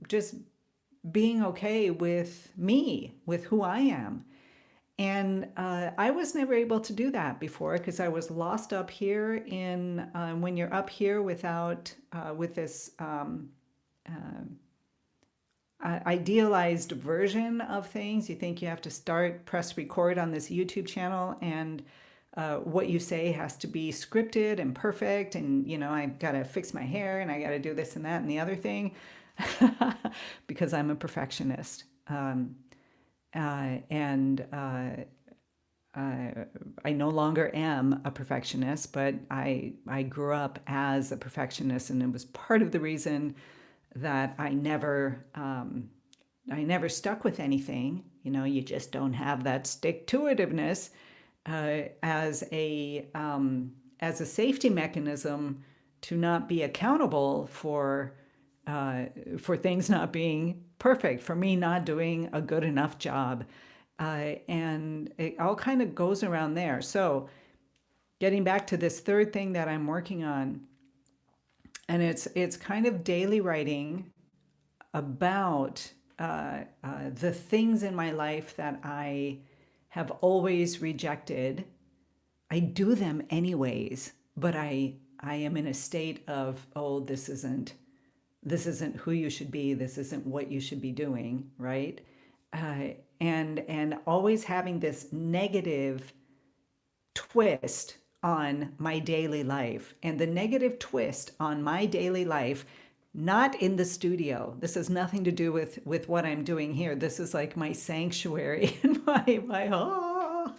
Speaker 1: just being okay with me, with who I am. And I was never able to do that before because I was lost up here in when you're up here without with this idealized version of things. You think you have to press record on this YouTube channel, and what you say has to be scripted and perfect. And, I've got to fix my hair and I got to do this and that and the other thing because I'm a perfectionist. And I no longer am a perfectionist, but I grew up as a perfectionist, and it was part of the reason that I never I never stuck with anything. You just don't have that stick to itiveness as a safety mechanism to not be accountable for things not being perfect, for me not doing a good enough job, and it all kind of goes around there. So, getting back to this third thing that I'm working on, and it's kind of daily writing about the things in my life that I have always rejected. I do them anyways, but I am in a state of, oh, this isn't who you should be. This isn't what you should be doing, right? Uh, and always having this negative twist on my daily life. And the negative twist on my daily life, not in the studio. This has nothing to do with what I'm doing here. This is like my sanctuary and my oh,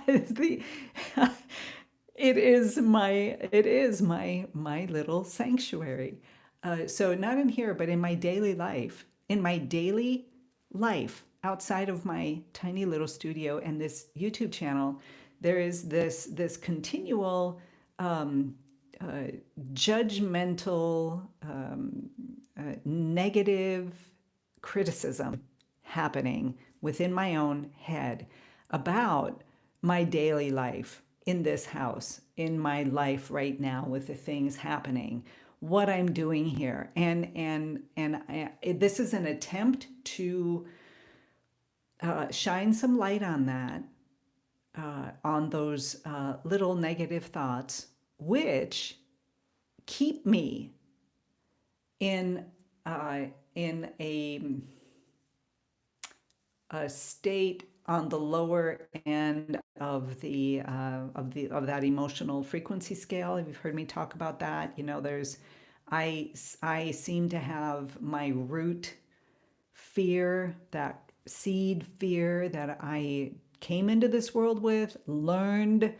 Speaker 1: the, it is my little sanctuary. So not in here, but in my daily life. In my daily life, outside of my tiny little studio and this YouTube channel, there is this continual uh, judgmental, negative criticism happening within my own head about my daily life in this house, in my life right now with the things happening, what I'm doing here. This is an attempt to shine some light on that, on those little negative thoughts, which keep me in in a state on the lower end of that emotional frequency scale. You've heard me talk about that. There's I seem to have my root fear, that seed fear that I came into this world with, learned,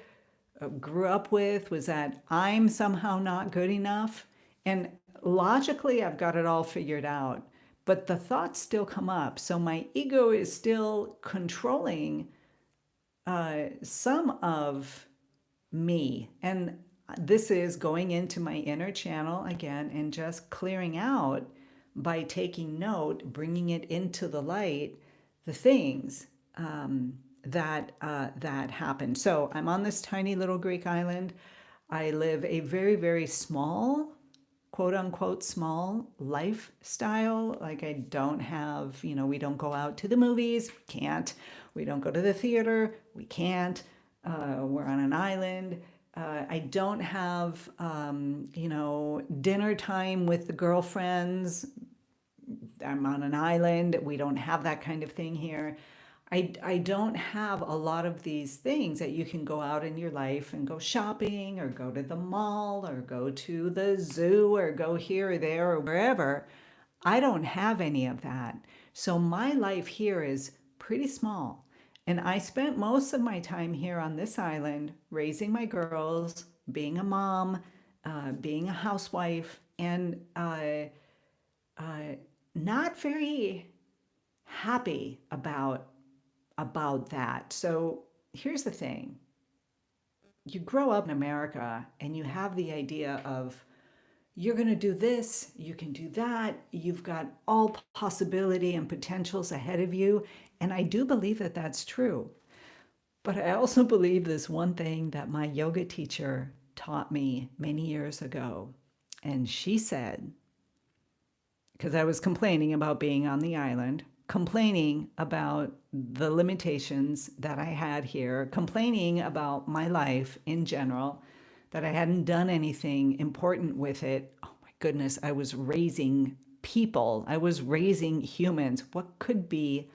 Speaker 1: grew up with, was that I'm somehow not good enough. And logically, I've got it all figured out. But the thoughts still come up. So my ego is still controlling some of me. And this is going into my inner channel again and just clearing out by taking note, bringing it into the light, the things that happen. So I'm on this tiny little Greek island. I live a very, very small, quote unquote, small lifestyle. Like I don't have, we don't go out to the movies, can't. We don't go to the theater, we can't. We're on an island. I don't have, dinner time with the girlfriends. I'm on an island. We don't have that kind of thing here. I don't have a lot of these things that you can go out in your life and go shopping or go to the mall or go to the zoo or go here or there or wherever. I don't have any of that. So my life here is pretty small. And I spent most of my time here on this island raising my girls, being a mom, being a housewife, and uh, not very happy about that. So here's the thing. You grow up in America and you have the idea of you're going to do this, you can do that, you've got all possibility and potentials ahead of you. And I do believe that that's true. But I also believe this one thing that my yoga teacher taught me many years ago. And she said, because I was complaining about being on the island, complaining about the limitations that I had here, complaining about my life in general, that I hadn't done anything important with it. Oh my goodness, I was raising people, I was raising humans. What could be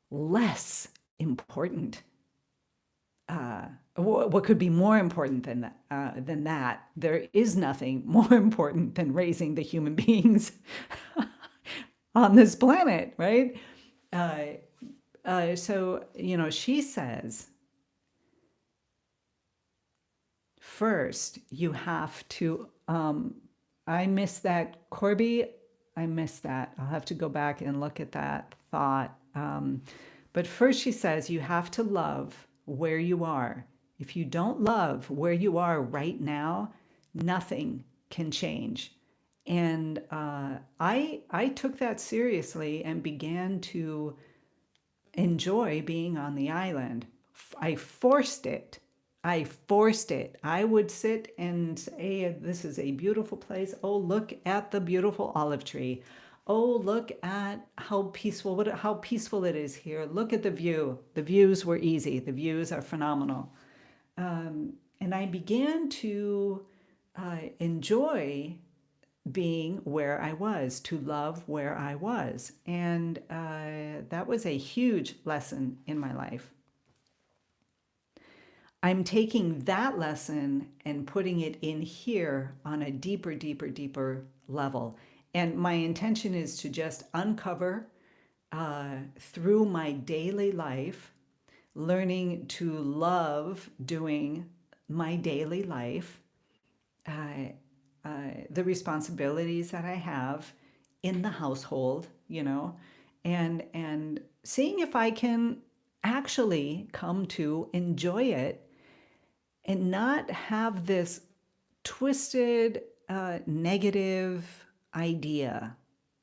Speaker 1: less important? What could be more important than that? There is nothing more important than raising the human beings on this planet, right? So, she says, first, you have to, I miss that, Corby. I missed that. I'll have to go back and look at that thought. But first, she says, you have to love where you are. If you don't love where you are right now, nothing can change. And I took that seriously and began to enjoy being on the island. I forced it. I forced it. I would sit and say, this is a beautiful place. Oh, look at the beautiful olive tree. Oh, look at how peaceful it is here. Look at the view. The views were easy. The views are phenomenal. And I began to enjoy being where I was, to love where I was. And that was a huge lesson in my life. I'm taking that lesson and putting it in here on a deeper, deeper, deeper level. And my intention is to just uncover through my daily life, learning to love doing my daily life, the responsibilities that I have in the household, and seeing if I can actually come to enjoy it and not have this twisted, negative idea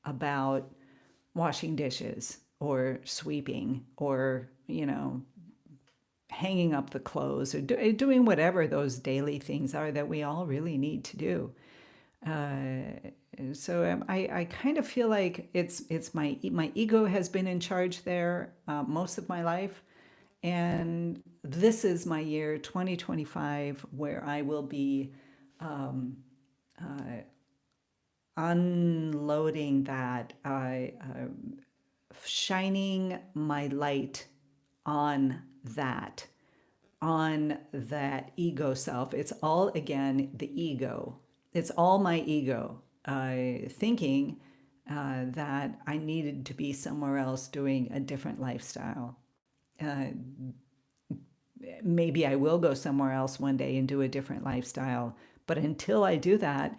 Speaker 1: about washing dishes or sweeping or, hanging up the clothes or doing whatever those daily things are that we all really need to do. So I kind of feel like it's my ego has been in charge there most of my life, and this is my year 2025 where I will be unloading that, shining my light on that, on that ego self. It's all, again, the ego. It's all my ego thinking that I needed to be somewhere else doing a different lifestyle. Maybe I will go somewhere else one day and do a different lifestyle. But until I do that,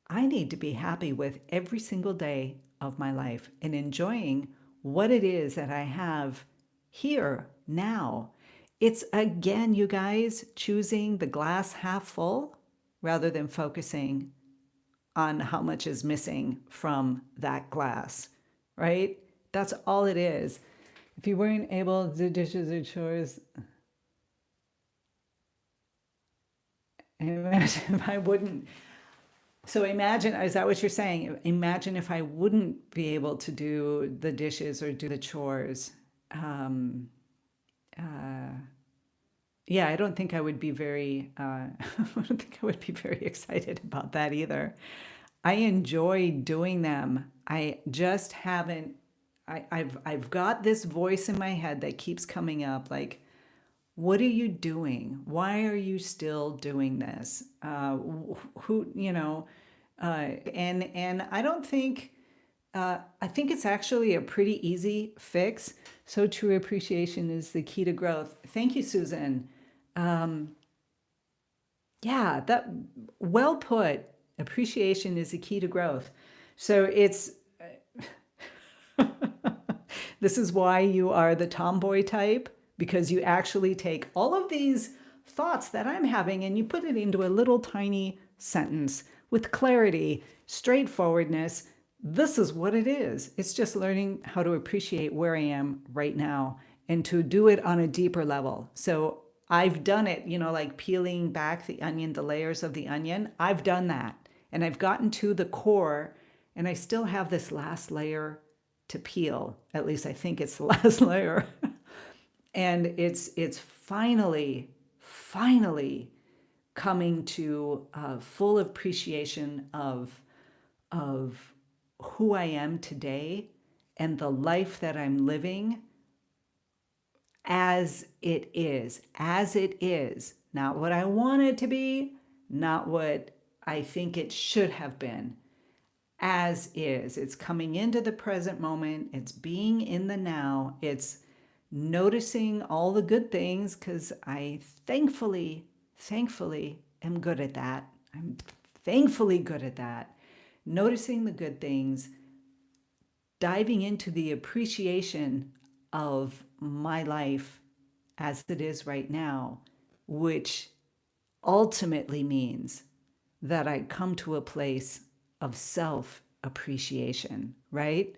Speaker 1: I need to be happy with every single day of my life and enjoying what it is that I have here now. It's, again, you guys, choosing the glass half full rather than focusing on how much is missing from that glass, right? That's all it is. If you weren't able to do dishes or chores, imagine if I wouldn't. So imagine, is that what you're saying? Imagine if I wouldn't be able to do the dishes or do the chores. Yeah, I don't think I would be very, I don't think I would be very excited about that either. I enjoy doing them. I just haven't, I've got this voice in my head that keeps coming up like, what are you doing? Why are you still doing this? And I don't think, I think it's actually a pretty easy fix. So true appreciation is the key to growth. Thank you, Susan. Yeah, that well put. Appreciation is the key to growth. So it's, this is why you are the tomboy type, because you actually take all of these thoughts that I'm having and you put it into a little tiny sentence with clarity, straightforwardness. This is what it is. It's just learning how to appreciate where I am right now and to do it on a deeper level. So I've done it, like peeling back the onion, the layers of the onion. I've done that and I've gotten to the core, and I still have this last layer to peel. At least I think it's the last layer. And it's finally coming to full appreciation of who I am today and the life that I'm living as it is, not what I want it to be, not what I think it should have been, as is. It's coming into the present moment. It's being in the now. It's noticing all the good things, because I thankfully am good at that. I'm thankfully good at that. noticing the good things, diving into the appreciation of my life as it is right now, which ultimately means that I come to a place of self appreciation, right?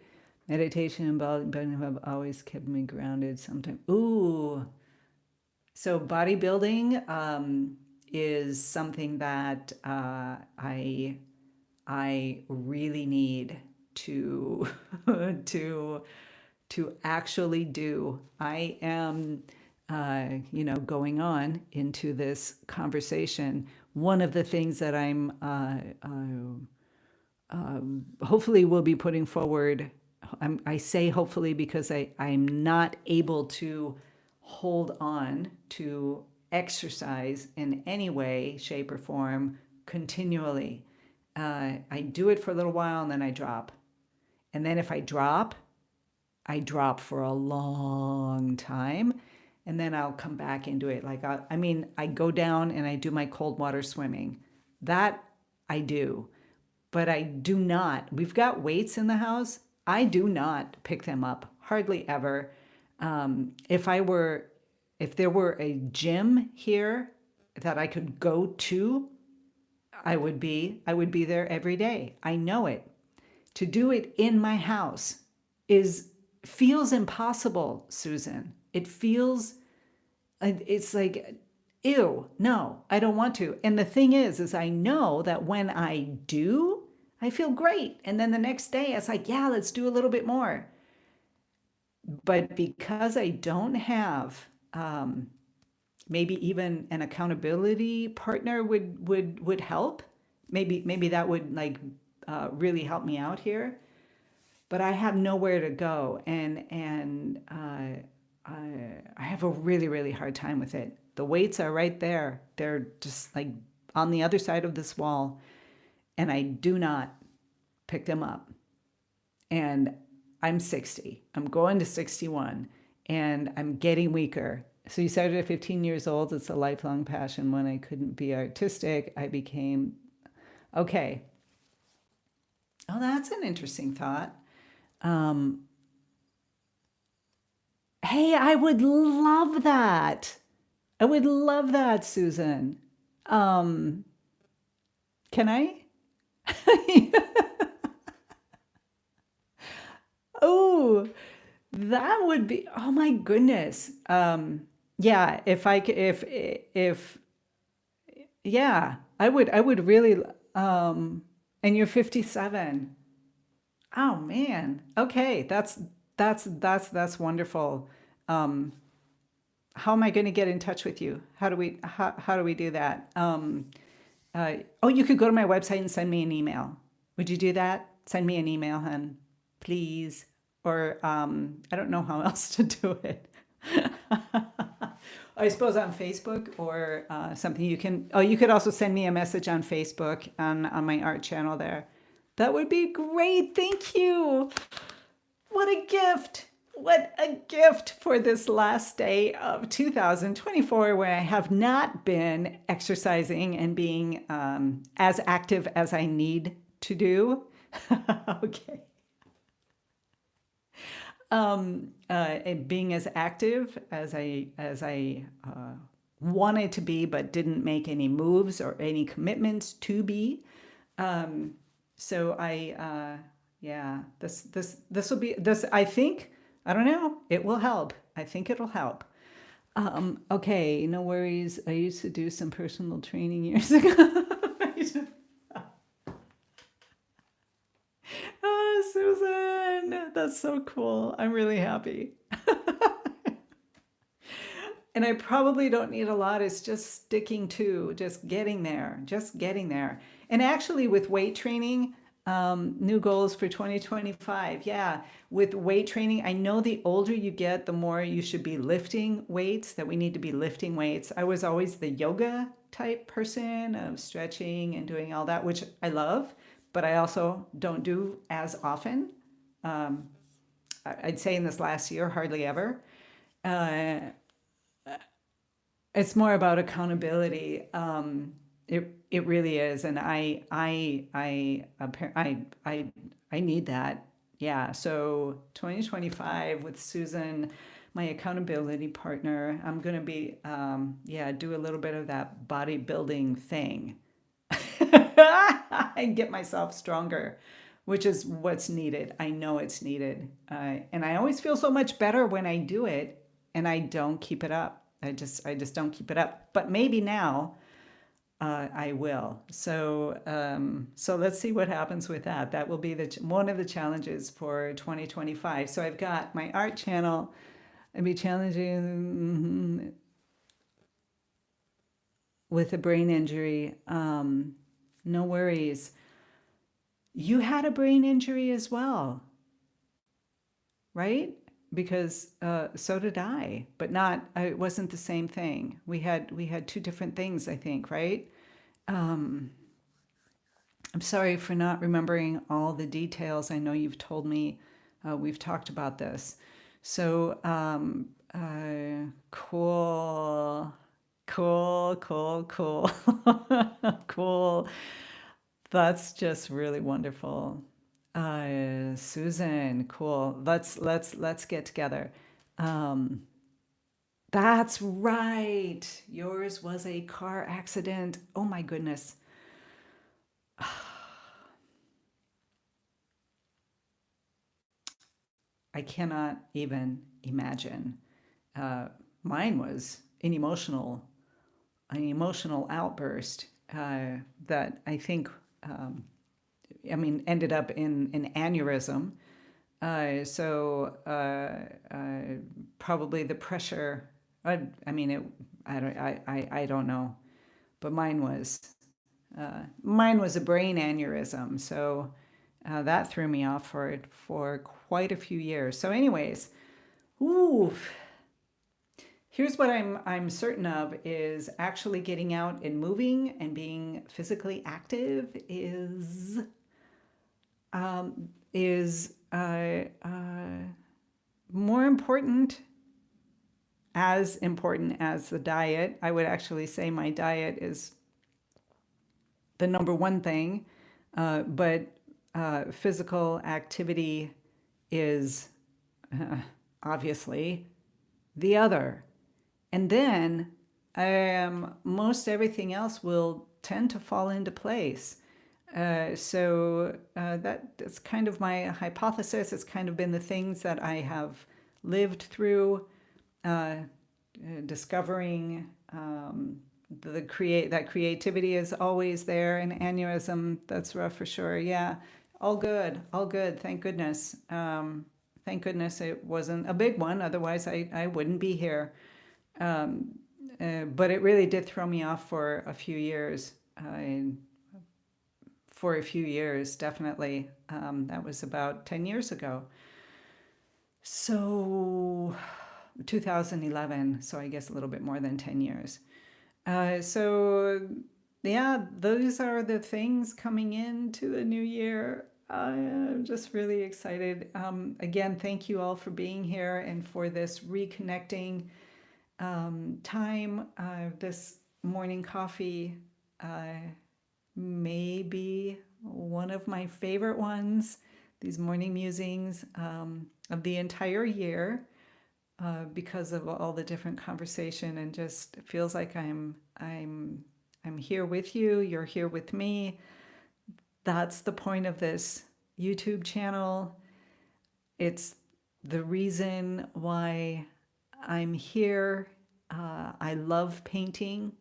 Speaker 1: Meditation and bodybuilding have always kept me grounded sometimes. Ooh, so bodybuilding is something that I really need to to to actually do. I am, going on into this conversation. One of the things that I'm hopefully will be putting forward. I say hopefully because I'm not able to hold on to exercise in any way, shape, or form continually. I do it for a little while and then I drop. And then if I drop for a long time and then I'll come back into it. Like, I go down and I do my cold water swimming. That I do. But I do not. We've got weights in the house. I do not pick them up hardly ever. If there were a gym here that I could go to, I would be there every day. I know it. To do it in my house is feels impossible, Susan. It's like, ew, no, I don't want to. And the thing is I know that when I do, I feel great. And then the next day it's like, yeah, let's do a little bit more. But because I don't have maybe even an accountability partner would help. Maybe that would really help me out here. But I have nowhere to go, and I have a really really hard time with it. The weights are right there; they're just like on the other side of this wall, and I do not pick them up. And I'm 60. I'm going to 61, and I'm getting weaker. So you started at 15 years old. It's a lifelong passion. When I couldn't be artistic, I became okay. Oh, that's an interesting thought. Hey, I would love that. I would love that, Susan. Um, can I? Oh, that would be, oh my goodness. Yeah, if, yeah, I would really, and you're 57. Oh man. Okay. That's wonderful. Um, how am I going to get in touch with you? How do we do that? Oh, you could go to my website and send me an email. Would you do that? Send me an email, hun, please. Or I don't know how else to do it. I suppose on Facebook or something you can. Oh, you could also send me a message on Facebook on my art channel there. That would be great. Thank you. What a gift. What a gift for this last day of 2024 where I have not been exercising and being as active as I need to do. Okay. And being as active as I wanted to be, but didn't make any moves or any commitments to be. So yeah, this will be this. I think I don't know. It will help. I think it'll help. Okay, no worries. I used to do some personal training years ago. Oh, Susan, that's so cool. I'm really happy. And I probably don't need a lot. It's just sticking to, just getting there, just getting there. And actually, with weight training, new goals for 2025. Yeah, with weight training, I know the older you get, the more you should be lifting weights, that we need to be lifting weights. I was always the yoga type person of stretching and doing all that, which I love, but I also don't do as often. I'd say in this last year, hardly ever. Uh, it's more about accountability. It really is, and I need that. Yeah. So 2025 with Susan, my accountability partner, I'm gonna be yeah, do a little bit of that bodybuilding thing and get myself stronger, which is what's needed. I know it's needed, and I always feel so much better when I do it, and I don't keep it up. I just don't keep it up. But maybe now I will. So, so let's see what happens with that. That will be one of the challenges for 2025. So I've got my art channel. I'll be challenging with a brain injury. No worries. You had a brain injury as well, right? Because so did I, but not. It wasn't the same thing. We had two different things, I think, right? I'm sorry for not remembering all the details. I know you've told me, we've talked about this. So, cool, cool. Cool. That's just really wonderful. Susan, cool. Let's get together. Um, that's right. Yours was a car accident. Oh my goodness. I cannot even imagine. Uh, Mine was an emotional outburst that I think, I mean, ended up in an aneurysm. So probably the pressure. I mean, I don't know, but mine was a brain aneurysm. So that threw me off for quite a few years. So, anyways, ooh, here's what I'm certain of is actually getting out and moving and being physically active is more important, as important as the diet. I would actually say my diet is the number one thing, but physical activity is obviously the other. And then most everything else will tend to fall into place. That's kind of my hypothesis. It's kind of been the things that I have lived through, uh, discovering that creativity is always there. And aneurysm, that's rough for sure. Yeah, all good, all good. Thank goodness. Thank goodness it wasn't a big one. Otherwise, I wouldn't be here. But it really did throw me off for a few years. For a few years, definitely. That was about 10 years ago. So 2011, so I guess a little bit more than 10 years. So yeah, those are the things coming into the new year. I'm just really excited. Again, thank you all for being here and for this reconnecting time. This morning coffee may be one of my favorite ones, these morning musings of the entire year, because of all the different conversation, and just feels like I'm here with you. You're here with me. That's the point of this YouTube channel. It's the reason why I'm here. I love painting.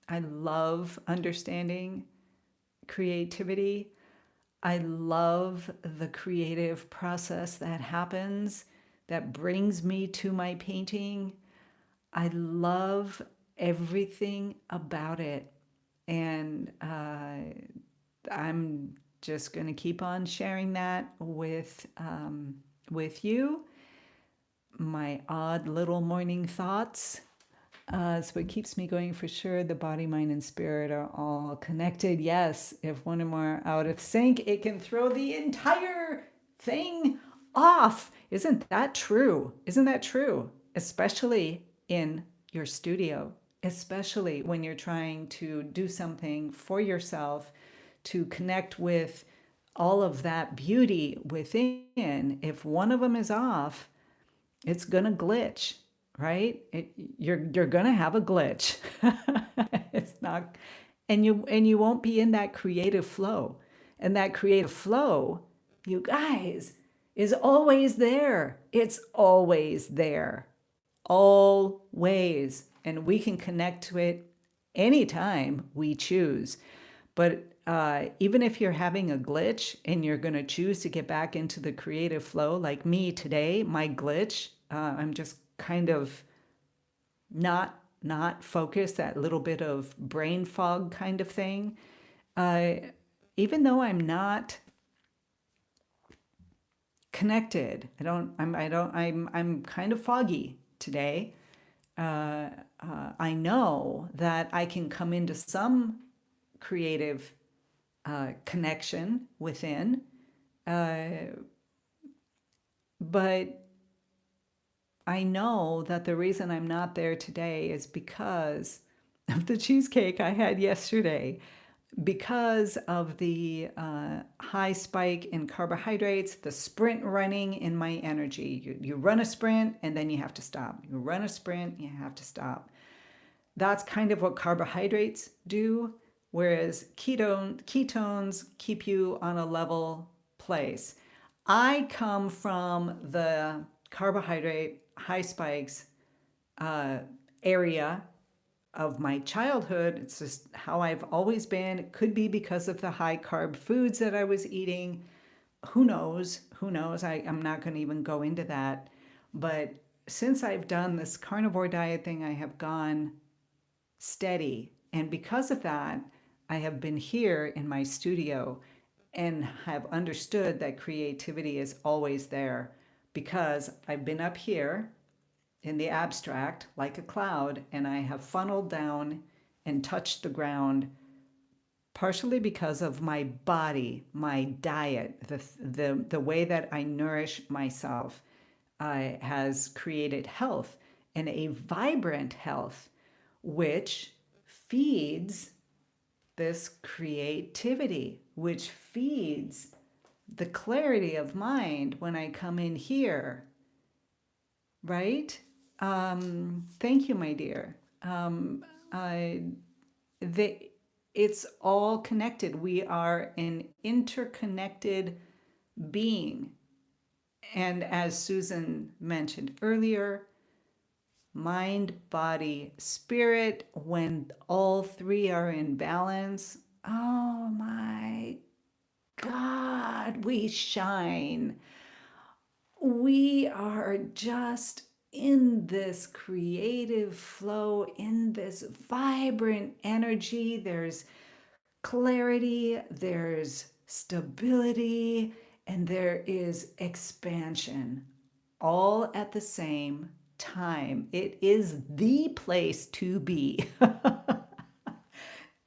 Speaker 1: I love understanding creativity. I love the creative process that happens that brings me to my painting. I love everything about it. And I'm just going to keep on sharing that with you. My odd little morning thoughts. It's what keeps me going for sure. The body, mind, and spirit are all connected. Yes, if one or more out of sync, it can throw the entire thing off. Isn't that true? Isn't that true? Especially in your studio. especially when you're trying to do something for yourself to connect with all of that beauty within. If one of them is off, it's gonna glitch, right? You're gonna have a glitch. It's not, and you won't be in that creative flow. And that creative flow, you guys, is always there. It's always there. Always. And we can connect to it anytime we choose. But even if you're having a glitch and you're going to choose to get back into the creative flow, like me today, my glitch, I'm just kind of not focused, that little bit of brain fog kind of thing. Uh, Even though I'm not connected, I'm kind of foggy today. I know that I can come into some creative connection within, but I know that the reason I'm not there today is because of the cheesecake I had yesterday, because of the high spike in carbohydrates, the sprint running in my energy. You run a sprint and then you have to stop. You run a sprint, you have to stop. That's kind of what carbohydrates do, whereas ketones keep you on a level place. I come from the carbohydrate high spikes area of my childhood. It's just how I've always been. It could be because of the high carb foods that I was eating. Who knows? Who knows? I'm not going to even go into that. But since I've done this carnivore diet thing, I have gone steady. And because of that, I have been here in my studio and have understood that creativity is always there because I've been up here in the abstract like a cloud and I have funneled down and touched the ground partially because of my body, my diet, the way that I nourish myself has created health and a vibrant health, which feeds this creativity, which feeds the clarity of mind when I come in here, right? Thank you, my dear. I, they, it's all connected. We are an interconnected being. And as Susan mentioned earlier, mind, body, spirit, when all three are in balance, oh my God, we shine. We are just in this creative flow, in this vibrant energy. There's clarity, there's stability, and there is expansion all at the same time. It is the place to be.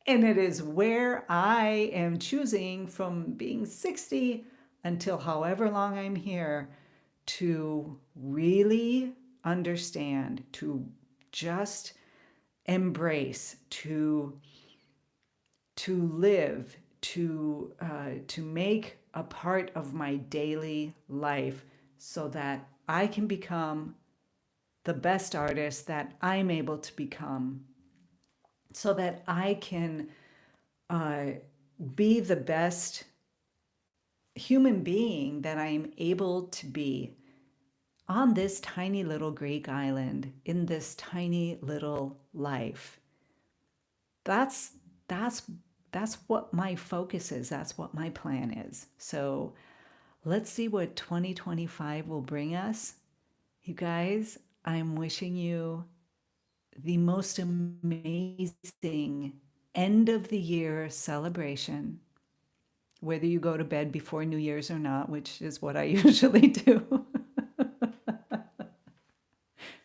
Speaker 1: And it is where I am choosing from being 60 until however long I'm here to really understand, to just embrace, to live, to make a part of my daily life so that I can become the best artist that I'm able to become, so that I can be the best human being that I'm able to be on this tiny little Greek island in this tiny little life. That's that's that's what my focus is. That's what my plan is. So let's see what 2025 will bring us. You guys, I'm wishing you the most amazing end of the year celebration, whether you go to bed before New Year's or not, which is what I usually do.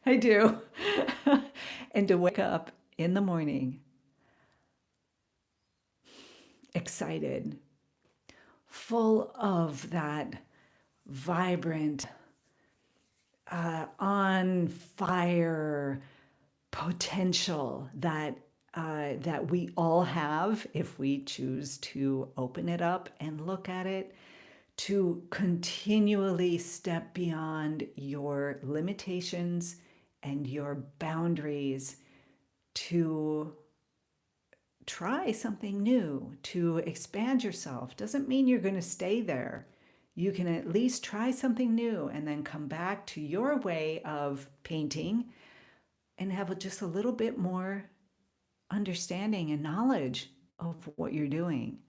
Speaker 1: I do. And to wake up in the morning excited, full of that vibrant, on fire, potential that we all have if we choose to open it up and look at it, to continually step beyond your limitations and your boundaries, to try something new, to expand yourself. Doesn't mean you're going to stay there. You can at least try something new and then come back to your way of painting and have just a little bit more understanding and knowledge of what you're doing.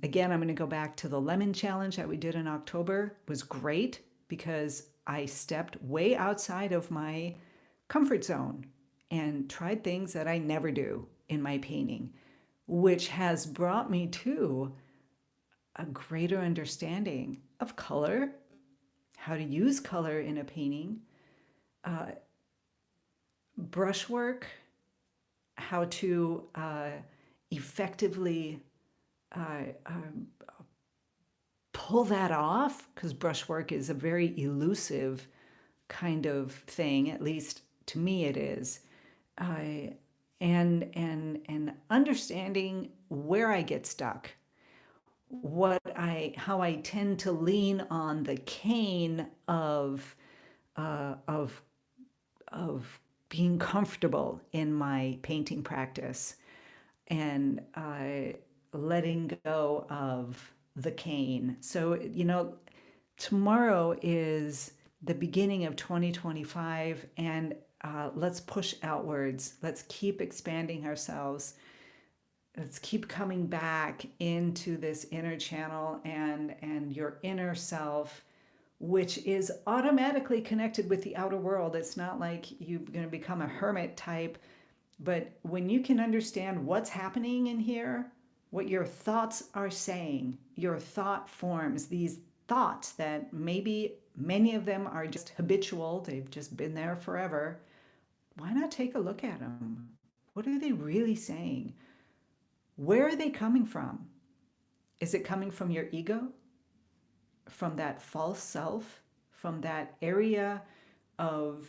Speaker 1: Again, I'm going to go back to the lemon challenge that we did in October. It was great because I stepped way outside of my comfort zone and tried things that I never do in my painting, which has brought me to a greater understanding of color, how to use color in a painting, brushwork, how to effectively pull that off, because brushwork is a very elusive kind of thing, at least to me it is. And understanding where I get stuck, how I tend to lean on the cane of being comfortable in my painting practice, and letting go of the cane. So, tomorrow is the beginning of 2025, and let's push outwards. Let's keep expanding ourselves. Let's keep coming back into this inner channel and your inner self, which is automatically connected with the outer world. It's not like you're going to become a hermit type, but when you can understand what's happening in here, what your thoughts are saying, your thought forms, these thoughts that maybe many of them are just habitual, they've just been there forever, why not take a look at them? What are they really saying? Where are they coming from? Is it coming from your ego? From that false self? From that area of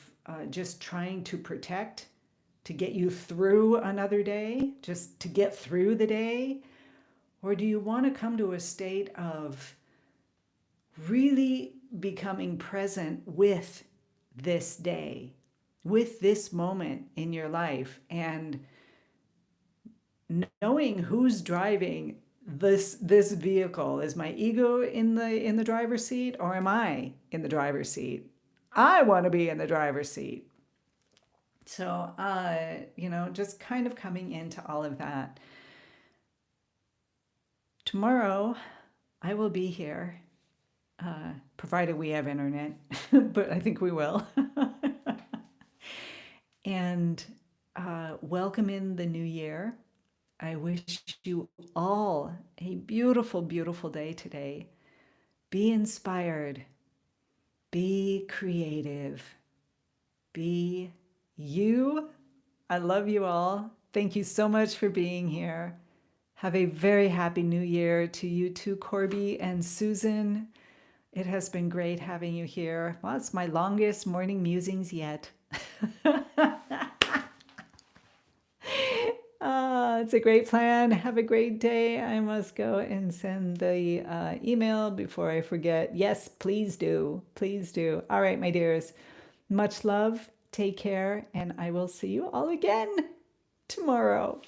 Speaker 1: just trying to protect, to get you through another day, just to get through the day? Or do you want to come to a state of really becoming present with this day, with this moment in your life, and knowing who's driving this vehicle? Is my ego in the driver's seat, or am I in the driver's seat? I want to be in the driver's seat. So, just kind of coming into all of that. Tomorrow, I will be here, provided we have internet, but I think we will. And welcome in the new year. I wish you all a beautiful, beautiful day today. Be inspired. Be creative. Be you. I love you all. Thank you so much for being here. Have a very happy new year to you too, Corby and Susan. It has been great having you here. Well, it's my longest morning musings yet. It's a great plan. Have a great day. I must go and send the email before I forget. Yes, please do. Please do. All right, my dears. Much love. Take care. And I will see you all again tomorrow.